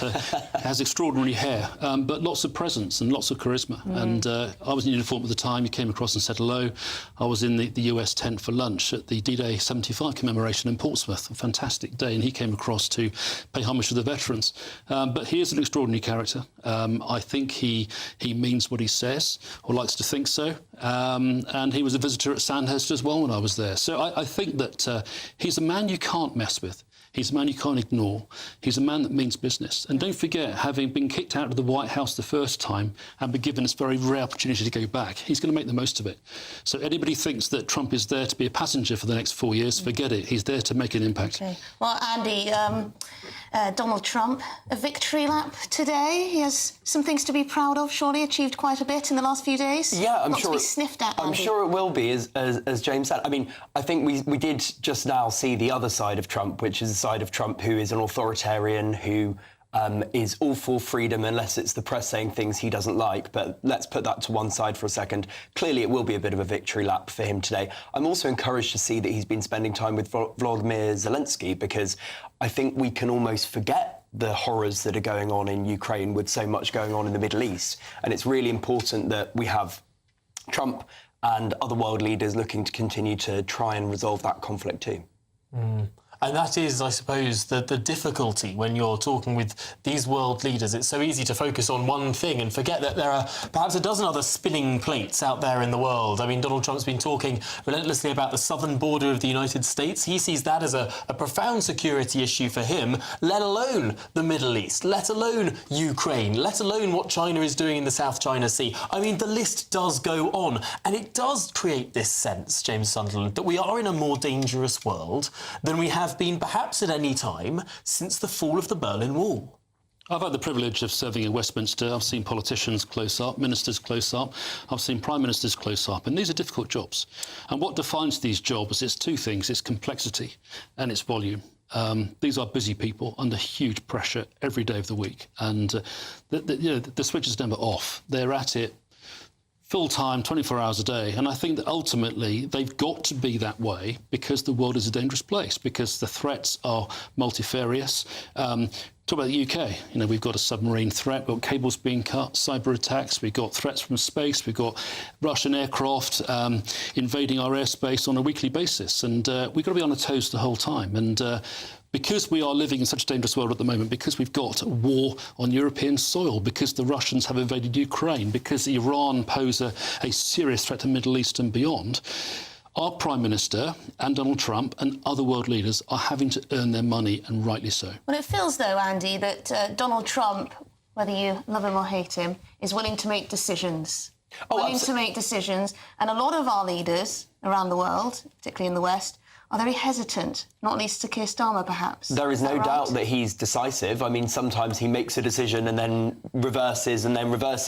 has extraordinary hair, but lots of presence and lots of charisma. And I was in uniform at the time. He came across and said hello. I was in the US tent for lunch at the D-Day 75 commemoration in Portsmouth. A fantastic day, and he came across to pay homage to the veterans. But he is an extraordinary character. I think he means what he says, or likes to think so. And he was a visitor at Sandhurst as well when I was there. So I think that he's a man you can't mess with. He's a man you can't ignore. He's a man that means business. And don't forget, having been kicked out of the White House the first time and been given this very rare opportunity to go back, he's going to make the most of it. So anybody thinks that Trump is there to be a passenger for the next 4 years, forget it. He's there to make an impact. Okay. Well, Andy, Donald Trump, a victory lap today. He has some things to be proud of, surely, achieved quite a bit in the last few days. Yeah, I'm Not sure. to be sniffed at, Andy. I'm sure it will be, as James said. I mean, I think we did just now see the other side of Trump, which is the side of Trump who is an authoritarian, who is all for freedom unless it's the press saying things he doesn't like. But let's put that to one side for a second. Clearly, it will be a bit of a victory lap for him today. I'm also encouraged to see that he's been spending time with Volodymyr Zelensky, because I think we can almost forget the horrors that are going on in Ukraine with so much going on in the Middle East. And it's really important that we have Trump and other world leaders looking to continue to try and resolve that conflict too. And that is, I suppose, the difficulty when you're talking with these world leaders. It's so easy to focus on one thing and forget that there are perhaps a dozen other spinning plates out there in the world. I mean, Donald Trump's been talking relentlessly about the southern border of the United States. He sees that as a profound security issue for him, let alone the Middle East, let alone Ukraine, let alone what China is doing in the South China Sea. I mean, the list does go on. And it does create this sense, James Sunderland, that we are in a more dangerous world than we have been perhaps at any time since the fall of the Berlin Wall. I've had the privilege of serving in Westminster. I've seen politicians close up, ministers close up. I've seen prime ministers close up. And these are difficult jobs. And what defines these jobs is two things. It's complexity and it's volume. These are busy people under huge pressure every day of the week. And the switch is never off. They're at it full-time, 24 hours a day. And I think that ultimately they've got to be that way because the world is a dangerous place, because the threats are multifarious. Talk about the UK. You know, we've got a submarine threat, we've got cables being cut, cyber attacks, we've got threats from space, we've got Russian aircraft invading our airspace on a weekly basis. And we've got to be on our toes the whole time. And because we are living in such a dangerous world at the moment, because we've got war on European soil, because the Russians have invaded Ukraine, because Iran pose a serious threat to the Middle East and beyond, our Prime Minister and Donald Trump and other world leaders are having to earn their money, and rightly so. Well, it feels, though, Andy, that Donald Trump, whether you love him or hate him, is willing to make decisions. To make decisions. And a lot of our leaders around the world, particularly in the West, are very hesitant, not least to Keir Starmer, perhaps. There is no doubt that he's decisive. I mean, sometimes he makes a decision and then reverses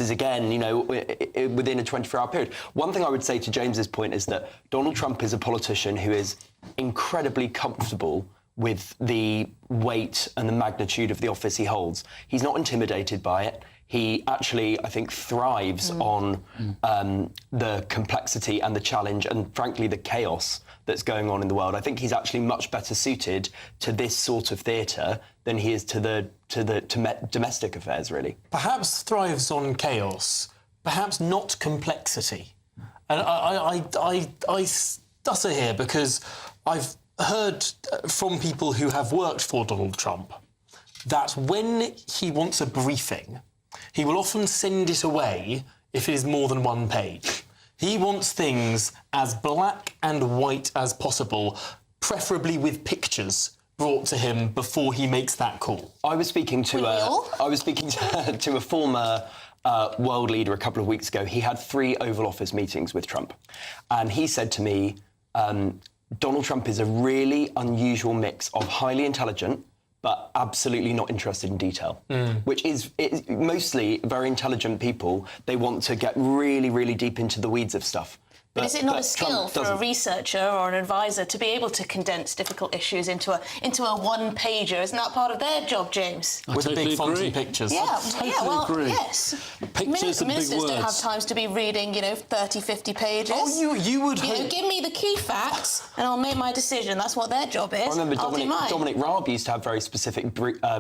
again, you know, within a 24-hour period. One thing I would say to James's point is that Donald Trump is a politician who is incredibly comfortable with the weight and the magnitude of the office he holds. He's not intimidated by it. He actually, I think, thrives on the complexity and the challenge and, frankly, the chaos that's going on in the world. I think he's actually much better suited to this sort of theatre than he is to domestic affairs, really. Perhaps thrives on chaos, perhaps not complexity. And I stutter here because I've heard from people who have worked for Donald Trump that when he wants a briefing, he will often send it away if it is more than one page. He wants things as black and white as possible, preferably with pictures brought to him before he makes that call. I was speaking to a former world leader a couple of weeks ago. He had 3 Oval Office meetings with Trump, and he said to me, Donald Trump is a really unusual mix of highly intelligent but absolutely not interested in detail, which is mostly very intelligent people. They want to get really, really deep into the weeds of stuff. But is it not a skill Trump for a doesn't. researcher or an advisor to be able to condense difficult issues into a one-pager? Isn't that part of their job, James? With the big fonts and pictures. Yes. Pictures and big Ministers don't have words. times to be reading, 30, 50 pages. Oh, you would hope... give me the key facts and I'll make my decision. That's what their job is. I remember I'll do mine. Dominic Raab used to have very specific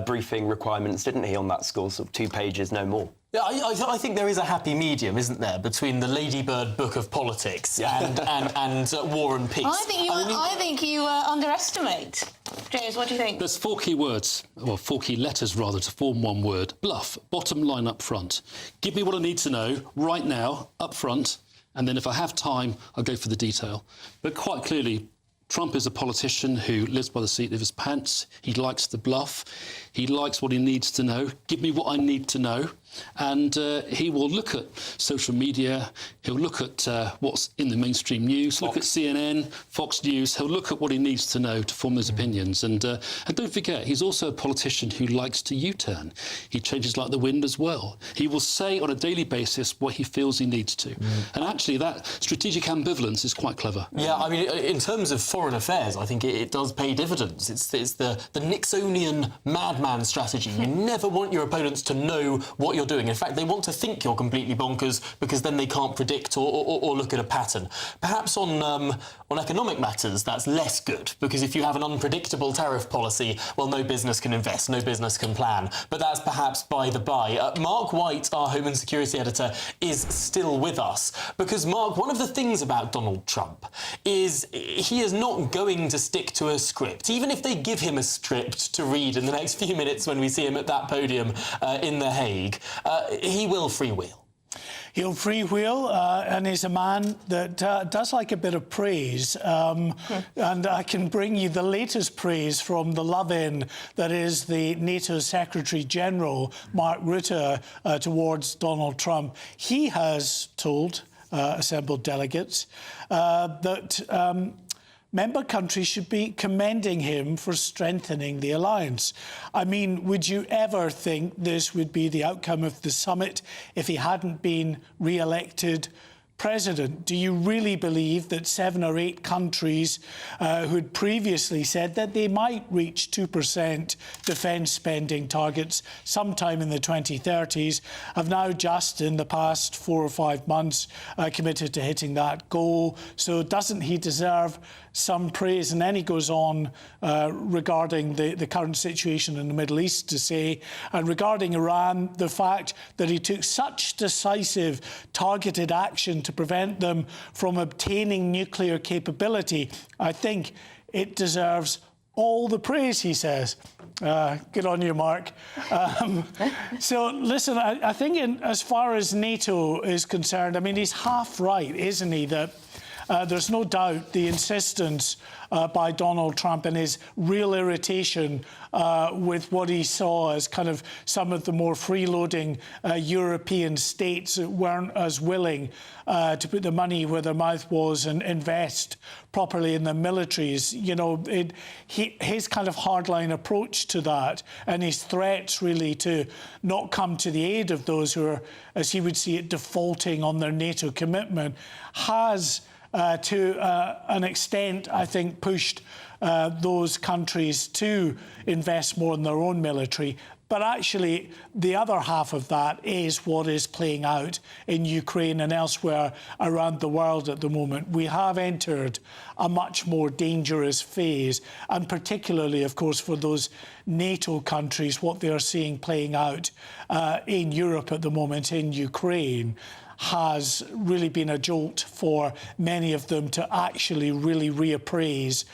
briefing requirements, didn't he, on that score, sort of 2 pages, no more. Yeah, I think there is a happy medium, isn't there, between the Ladybird Book of Politics and War and Peace. I think you underestimate. James, what do you think? There's 4 key words, or 4 key letters rather, to form one word. Bluff, bottom line up front. Give me what I need to know right now, up front, and then if I have time, I'll go for the detail. But quite clearly, Trump is a politician who lives by the seat of his pants. He likes the bluff. He likes what he needs to know. Give me what I need to know. And he will look at social media. He'll look at what's in the mainstream news, look at CNN, Fox News. He'll look at what he needs to know to form those opinions. And don't forget, he's also a politician who likes to U-turn. He changes like the wind as well. He will say on a daily basis what he feels he needs to. And actually, that strategic ambivalence is quite clever. Yeah, I mean, in terms of foreign affairs, I think it does pay dividends. It's the Nixonian madman strategy. You never want your opponents to know what you're doing. In fact, they want to think you're completely bonkers because then they can't predict or look at a pattern. Perhaps on economic matters, that's less good, because if you have an unpredictable tariff policy, well, no business can invest, no business can plan. But that's perhaps by the by. Mark White, our Home and Security Editor, is still with us. Because, Mark, one of the things about Donald Trump is he is not going to stick to a script. Even if they give him a script to read in the next few minutes when we see him at that podium in The Hague, he will freewheel. He'll freewheel, and he's a man that does like a bit of praise. And I can bring you the latest praise from the love-in that is the NATO Secretary-General, Mark Rutte, towards Donald Trump. He has told assembled delegates that member countries should be commending him for strengthening the alliance. I mean, would you ever think this would be the outcome of the summit if he hadn't been re-elected president? Do you really believe that 7 or 8 countries who had previously said that they might reach 2% defence spending targets sometime in the 2030s have now just in the past 4 or 5 months committed to hitting that goal? So doesn't he deserve some praise? And then he goes on regarding the current situation in the Middle East to say, and regarding Iran, the fact that he took such decisive, targeted action to prevent them from obtaining nuclear capability, I think it deserves all the praise, he says. Good on you, Mark. So, listen, I think as far as NATO is concerned, I mean, he's half right, isn't he, that there's no doubt the insistence by Donald Trump and his real irritation with what he saw as kind of some of the more freeloading European states that weren't as willing to put the money where their mouth was and invest properly in the militaries. You know, his kind of hardline approach to that and his threats really to not come to the aid of those who are, as he would see it, defaulting on their NATO commitment has to an extent, I think, pushed those countries to invest more in their own military. But actually, the other half of that is what is playing out in Ukraine and elsewhere around the world at the moment. We have entered a much more dangerous phase, and particularly, of course, for those NATO countries, what they are seeing playing out in Europe at the moment, in Ukraine, has really been a jolt for many of them to actually really reappraise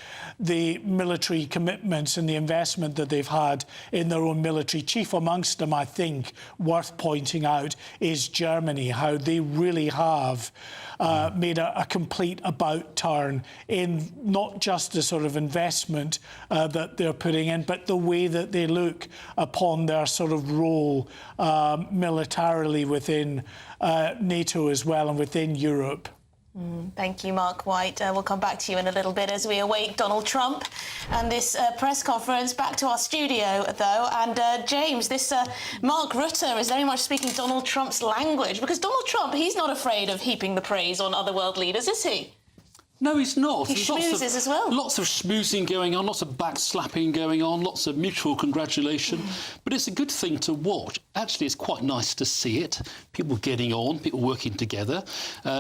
the military commitments and the investment that they've had in their own military. Chief amongst them, I think, worth pointing out, is Germany, how they really have made a complete about turn in not just the sort of investment that they're putting in, but the way that they look upon their sort of role militarily within NATO as well and within Europe. Thank you, Mark White. We'll come back to you in a little bit as we await Donald Trump and this press conference. Back to our studio, though. And James, this Mark Rutte is very much speaking Donald Trump's language, because Donald Trump, he's not afraid of heaping the praise on other world leaders, is he? No, he's not. He schmoozes as well. Lots of schmoozing going on, lots of backslapping going on, lots of mutual congratulation. But it's a good thing to watch. Actually, it's quite nice to see it. People getting on, people working together.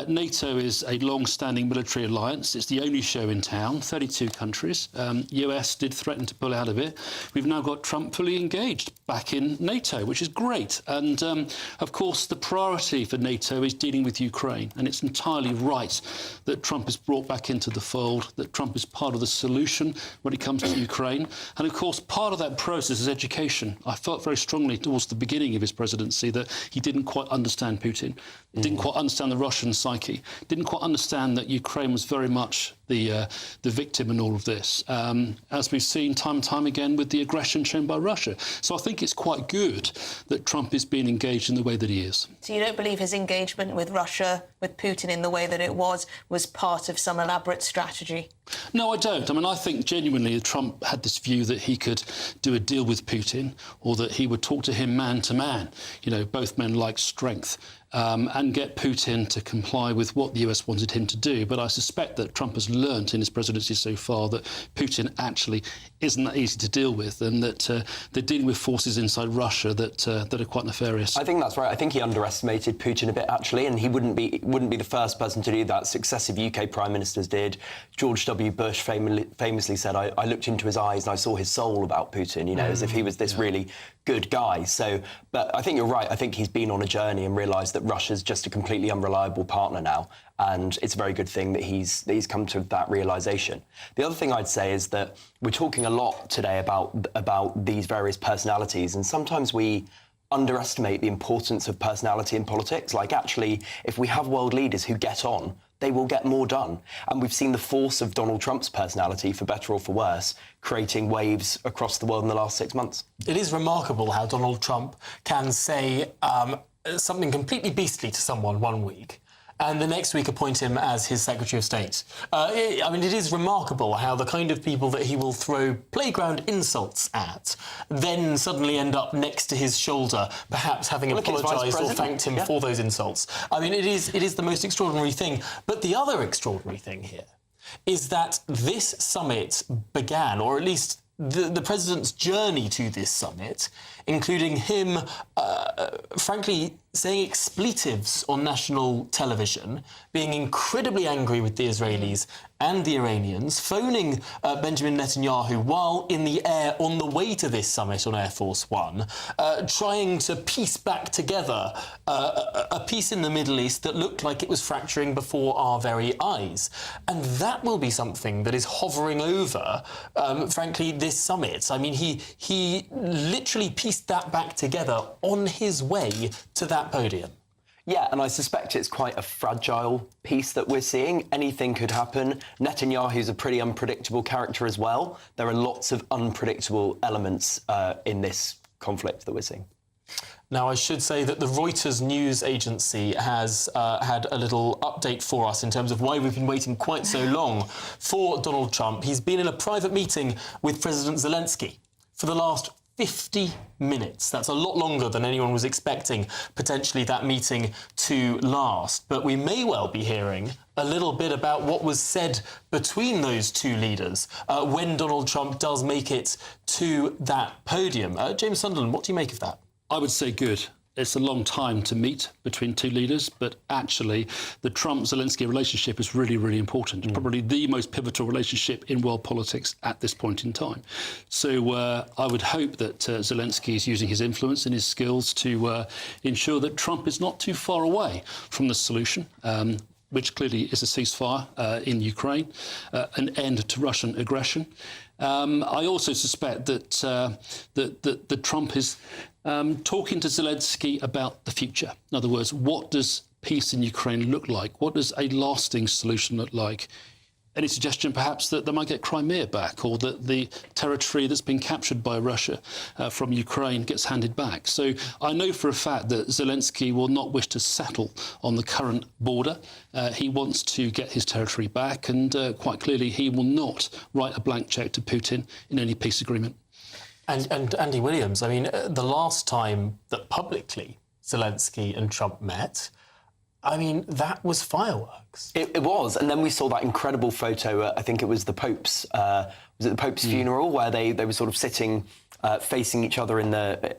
NATO is a long-standing military alliance. It's the only show in town, 32 countries. US did threaten to pull out of it. We've now got Trump fully engaged back in NATO, which is great. And, of course, the priority for NATO is dealing with Ukraine. And it's entirely right that Trump has brought back into the fold, that Trump is part of the solution when it comes to Ukraine. And, of course, part of that process is education. I felt very strongly towards the beginning of his presidency that he didn't quite understand Putin, didn't quite understand the Russian psyche, didn't quite understand that Ukraine was very much the victim in all of this, as we've seen time and time again with the aggression shown by Russia. So I think it's quite good that Trump is being engaged in the way that he is. So you don't believe his engagement with Russia, with Putin in the way that it was part of some elaborate strategy? No, I don't. I mean, I think genuinely Trump had this view that he could do a deal with Putin, or that he would talk to him man to man. You know, both men like strength. And get Putin to comply with what the US wanted him to do. But I suspect that Trump has learnt in his presidency so far that Putin actually isn't that easy to deal with, and that they're dealing with forces inside Russia that are quite nefarious. I think that's right. I think he underestimated Putin a bit, actually, and he wouldn't be the first person to do that. Successive UK prime ministers did. George W. Bush famously said, I looked into his eyes and I saw his soul about Putin, you know, as if he was this really good guy. So, but I think you're right. I think he's been on a journey and realised that Russia's just a completely unreliable partner now, and it's a very good thing that he's come to that realisation. The other thing I'd say is that we're talking a lot today about these various personalities, and sometimes we underestimate the importance of personality in politics. Like, actually, if we have world leaders who get on, they will get more done. And we've seen the force of Donald Trump's personality, for better or for worse, creating waves across the world in the last 6 months. It is remarkable how Donald Trump can say something completely beastly to someone one week, and the next week appoint him as his Secretary of State. I mean, it is remarkable how the kind of people that he will throw playground insults at then suddenly end up next to his shoulder, perhaps having apologised or thanked him for those insults. I mean, it is the most extraordinary thing. But the other extraordinary thing here is that this summit began, or at least the president's journey to this summit, including him, frankly, saying expletives on national television, being incredibly angry with the Israelis and the Iranians, phoning Benjamin Netanyahu while in the air on the way to this summit on Air Force One, trying to piece back together a peace in the Middle East that looked like it was fracturing before our very eyes. And that will be something that is hovering over, frankly, this summit. I mean, he literally pieced that back together on his way to that podium. Yeah, and I suspect it's quite a fragile piece that we're seeing. Anything could happen. Netanyahu's a pretty unpredictable character as well. There are lots of unpredictable elements in this conflict that we're seeing. Now, I should say that the Reuters news agency has had a little update for us in terms of why we've been waiting quite so long for Donald Trump. He's been in a private meeting with President Zelensky for the last 50 minutes. That's a lot longer than anyone was expecting, potentially, that meeting to last. But we may well be hearing a little bit about what was said between those two leaders when Donald Trump does make it to that podium. James Sunderland, what do you make of that? I would say good. It's a long time to meet between two leaders, but actually the Trump-Zelensky relationship is really, really important. It's probably the most pivotal relationship in world politics at this point in time. So I would hope that Zelensky is using his influence and his skills to ensure that Trump is not too far away from the solution, which clearly is a ceasefire in Ukraine, an end to Russian aggression. I also suspect that Trump is talking to Zelensky about the future. In other words, what does peace in Ukraine look like? What does a lasting solution look like? any suggestion perhaps that they might get Crimea back, or that the territory that's been captured by Russia from Ukraine gets handed back. So I know for a fact that Zelensky will not wish to settle on the current border. He wants to get his territory back, and quite clearly he will not write a blank cheque to Putin in any peace agreement. And Andy Williams, I mean, the last time that publicly Zelensky and Trump met, I mean, that was fireworks. It was, and then we saw that incredible photo. I think it was the Pope's. Was it the Pope's funeral, where they were sort of sitting, facing each other in the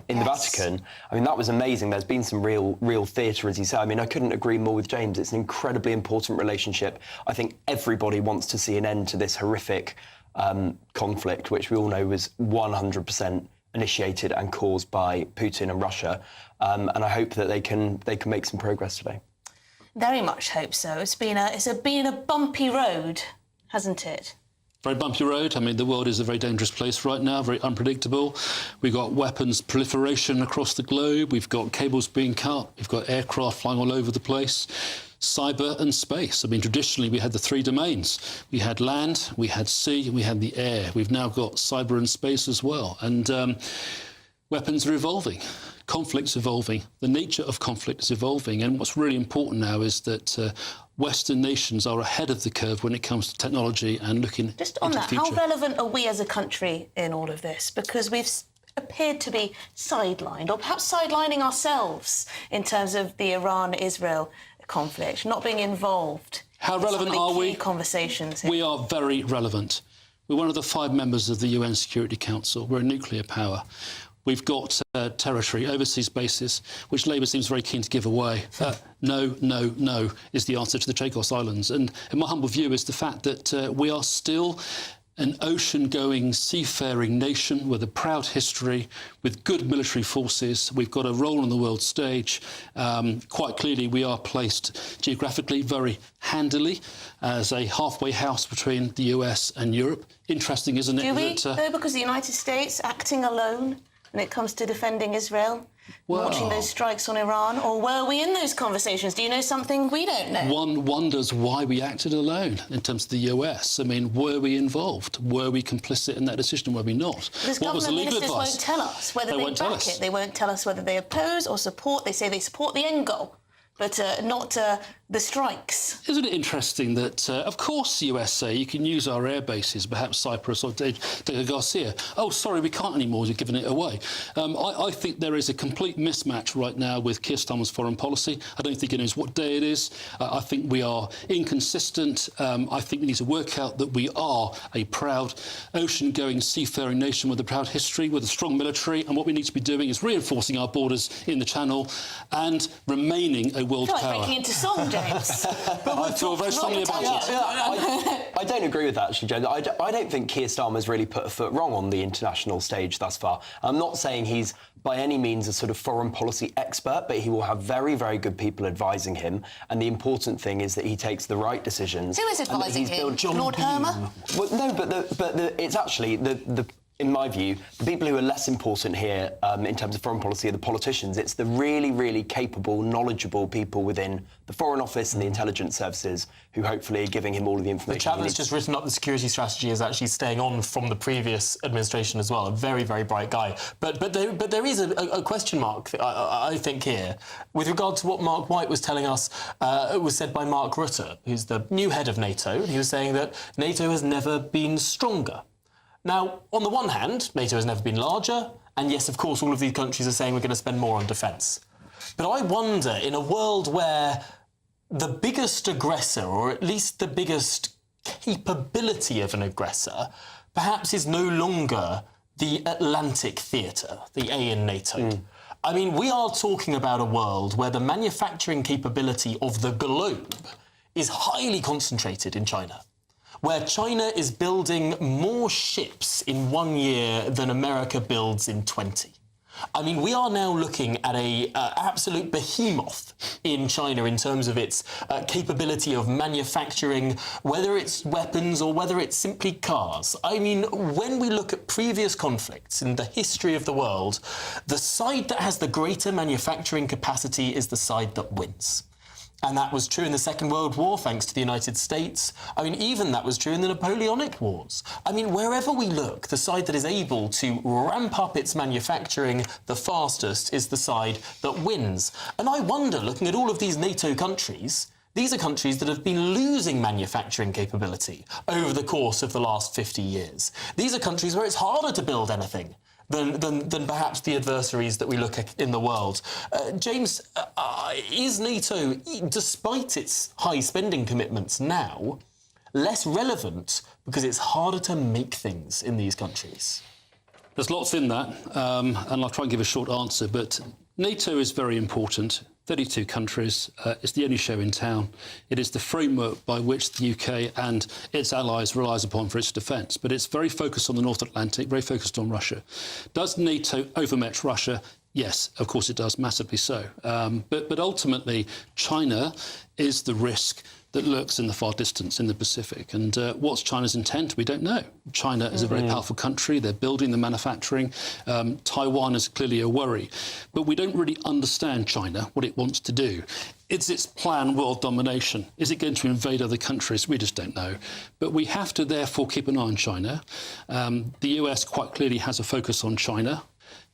Vatican? I mean, that was amazing. There's been some real theatre, as you say. I mean, I couldn't agree more with James. It's an incredibly important relationship. I think everybody wants to see an end to this horrific conflict, which we all know was 100% initiated and caused by Putin and Russia, and I hope that they can make some progress today. Very much hope so. It's been a bumpy road, hasn't it? Very bumpy road. I mean, the world is a very dangerous place right now, very unpredictable. We've got weapons proliferation across the globe. We've got cables being cut. We've got aircraft flying all over the place. Cyber and space. I mean, traditionally we had the three domains. We had land, we had sea, and we had the air. We've now got cyber and space as well. And weapons are evolving. Conflict's evolving. The nature of conflict is evolving. And what's really important now is that Western nations are ahead of the curve when it comes to technology and looking Just on into that, the future. how relevant are we as a country in all of this? Because we've appeared to be sidelined, or perhaps sidelining ourselves in terms of the Iran-Israel conflict, not being involved. How in relevant some of the are key we? Conversations here. We are very relevant. We're one of the 5 members of the UN Security Council. We're a nuclear power. We've got territory, overseas bases, which Labour seems very keen to give away. No, no, no is the answer to the Chagos Islands. And in my humble view is the fact that we are still an ocean-going, seafaring nation with a proud history, with good military forces. We've got a role on the world stage. Quite clearly, we are placed geographically very handily as a halfway house between the US and Europe. Interesting, isn't it? Do we, though, because the United States acting alone when it comes to defending Israel, watching those strikes on Iran, or were we in those conversations? Do you know something we don't know? One wonders why we acted alone in terms of the US. I mean, were we involved? Were we complicit in that decision? Were we not? Because what was the government legal ministers advice? won't tell us whether they tell back us. it. They won't tell us whether they oppose or support. They say they support the end goal, but not the strikes. Isn't it interesting that, of course, USA, you can use our air bases, perhaps Cyprus or De Garcia. Oh, sorry, we can't anymore, you're giving it away. I think there is a complete mismatch right now with Keir Starmer's foreign policy. I don't think he knows what day it is. I think we are inconsistent. I think we need to work out that we are a proud ocean-going, seafaring nation with a proud history, with a strong military, and what we need to be doing is reinforcing our borders in the Channel and remaining a world I feel power. like breaking into song, James. I feel very strongly about it. I don't agree with that, actually, James. I don't think Keir Starmer's really put a foot wrong on the international stage thus far. I'm not saying he's by any means a sort of foreign policy expert, but he will have very, very good people advising him. And the important thing is that he takes the right decisions. Who is advising him? Lord Hermer? Well, no, but it's actually in my view, the people who are less important here in terms of foreign policy are the politicians. It's the really, really capable, knowledgeable people within the Foreign Office and the intelligence services who hopefully are giving him all of the information. The chap that's just written up the security strategy is actually staying on from the previous administration as well. A very, very bright guy. But there is a question mark, I think, here with regard to what Mark White was telling us. It was said by Mark Rutte, who's the new head of NATO. He was saying that NATO has never been stronger. Now, on the one hand, NATO has never been larger, and yes, of course, all of these countries are saying we're going to spend more on defence. But I wonder, in a world where the biggest aggressor, or at least the biggest capability of an aggressor, perhaps is no longer the Atlantic theatre, the A in NATO. I mean, we are talking about a world where the manufacturing capability of the globe is highly concentrated in China, where China is building more ships in 1 year than America builds in 20. I mean, we are now looking at a absolute behemoth in China in terms of its capability of manufacturing, whether it's weapons or whether it's simply cars. I mean, when we look at previous conflicts in the history of the world, the side that has the greater manufacturing capacity is the side that wins. And that was true in the Second World War, thanks to the United States. I mean, even that was true in the Napoleonic Wars. I mean, wherever we look, the side that is able to ramp up its manufacturing the fastest is the side that wins. And I wonder, looking at all of these NATO countries, these are countries that have been losing manufacturing capability over the course of the last 50 years. These are countries where it's harder to build anything than perhaps the adversaries that we look at in the world. James, is NATO, despite its high spending commitments now, less relevant because it's harder to make things in these countries? There's lots in that, and I'll try and give a short answer, but NATO is very important. 32 countries. It's the only show in town. It is the framework by which the UK and its allies relies upon for its defence. But it's very focused on the North Atlantic, very focused on Russia. Does NATO overmatch Russia? Yes, of course it does, massively so. But ultimately, China is the risk that lurks in the far distance in the Pacific. And what's China's intent? We don't know. China is a very powerful country. They're building the manufacturing. Taiwan is clearly a worry. But we don't really understand China, what it wants to do. Is its plan world domination? Is it going to invade other countries? We just don't know. But we have to therefore keep an eye on China. The US quite clearly has a focus on China.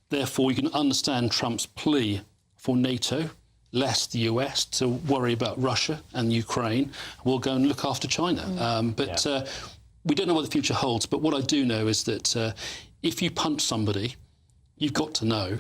Therefore, you can understand Trump's plea for NATO, less the US, to worry about Russia and Ukraine. We'll go and look after China. We don't know what the future holds, but what I do know is that if you punch somebody, you've got to know,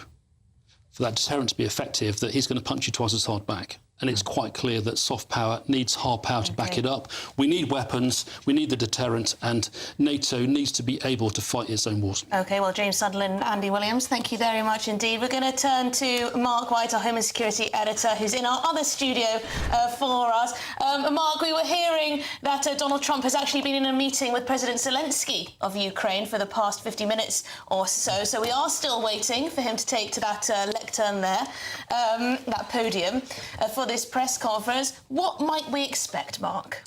for that deterrent to be effective, that he's going to punch you twice as hard back. And it's quite clear that soft power needs hard power to back it up. We need weapons, we need the deterrent, and NATO needs to be able to fight its own wars. OK, well, James Sutherland, Andy Williams, thank you very much indeed. We're going to turn to Mark White, our Home and Security Editor, who's in our other studio for us. Mark, we were hearing that Donald Trump has actually been in a meeting with President Zelensky of Ukraine for the past 50 minutes or so. So we are still waiting for him to take to that lectern there, that podium, for this press conference. What might we expect, Mark?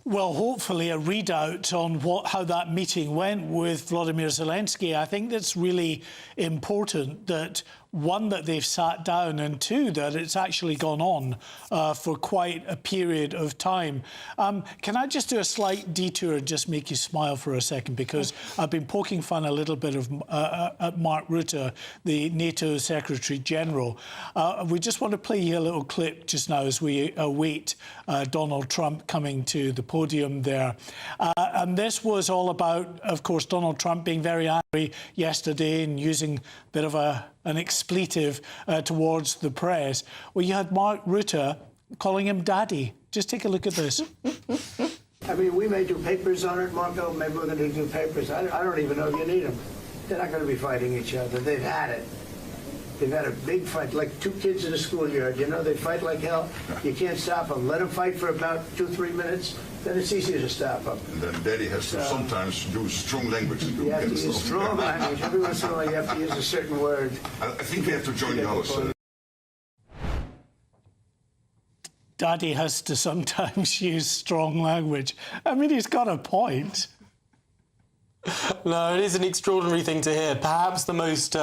Well, hopefully a readout on how that meeting went with Volodymyr Zelensky. I think that's really important, that one, that they've sat down, and two, that it's actually gone on for quite a period of time. Can I just do a slight detour and just make you smile for a second? Because I've been poking fun a little bit at Mark Rutte, the NATO Secretary General. We just want to play you a little clip just now as we await Donald Trump coming to the podium there. And this was all about, of course, Donald Trump being very angry yesterday and using a bit of an expletive towards the press. Well, you had Mark Rutte calling him daddy. Just take a look at this. I mean, we may do papers on it, Marco. Maybe we're going to do papers. I don't even know if you need them. They're not going to be fighting each other. They've had it. They've had a big fight, like two kids in a schoolyard. You know, they fight like hell. You can't stop them. Let them fight for about 2-3 minutes. Then it's easier to stop them. And then Daddy has to sometimes use strong language to You have to use strong language. Every once in a while, you have to use a certain word. I think we have to join the others. Daddy has to sometimes use strong language. I mean, he's got a point. No, it is an extraordinary thing to hear. Perhaps the most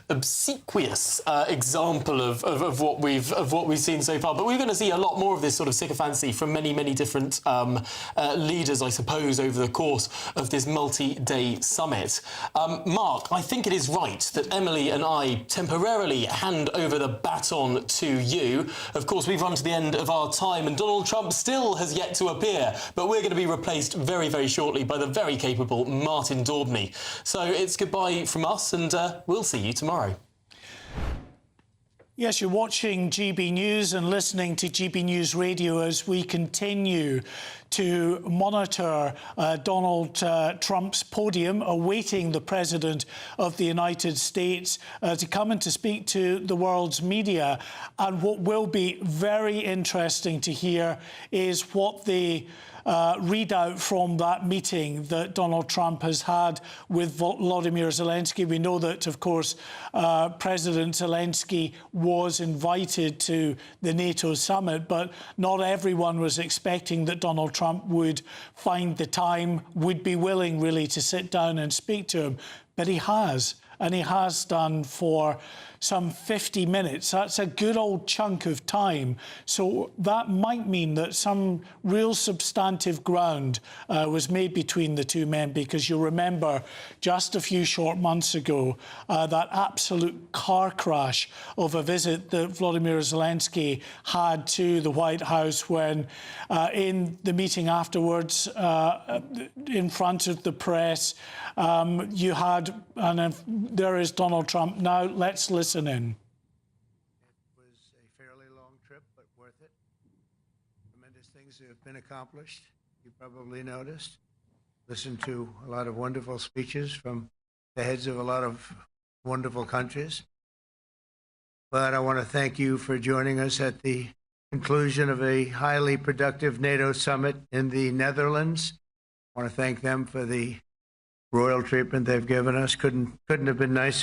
obsequious example of what we've seen so far. But we're going to see a lot more of this sort of sycophancy from many different leaders, I suppose, over the course of this multi-day summit. Mark, I think it is right that Emily and I temporarily hand over the baton to you. Of course, we've run to the end of our time, and Donald Trump still has yet to appear. But we're going to be replaced very shortly by the very capable Martin Daubney. So it's goodbye from us, and we'll see you tomorrow. Yes, you're watching GB News and listening to GB News Radio as we continue to monitor Donald Trump's podium, awaiting the President of the United States to come and to speak to the world's media. And what will be very interesting to hear is what the readout from that meeting that Donald Trump has had with Volodymyr Zelensky. We know that, of course, President Zelensky was invited to the NATO summit, but not everyone was expecting that Donald Trump would find the time, would be willing really to sit down and speak to him. But he has. and he has done for some 50 minutes. That's a good old chunk of time. So that might mean that some real substantive ground was made between the two men, because you remember just a few short months ago that absolute car crash of a visit that Volodymyr Zelensky had to the White House when in the meeting afterwards in front of the press you had, and there is Donald Trump. Now let's listen in. It was a fairly long trip, but worth it. Tremendous things have been accomplished. You probably noticed. Listened to a lot of wonderful speeches from the heads of a lot of wonderful countries. But I want to thank you for joining us at the conclusion of a highly productive NATO summit in the Netherlands. I want to thank them for the royal treatment they've given us. Couldn't have been nicer.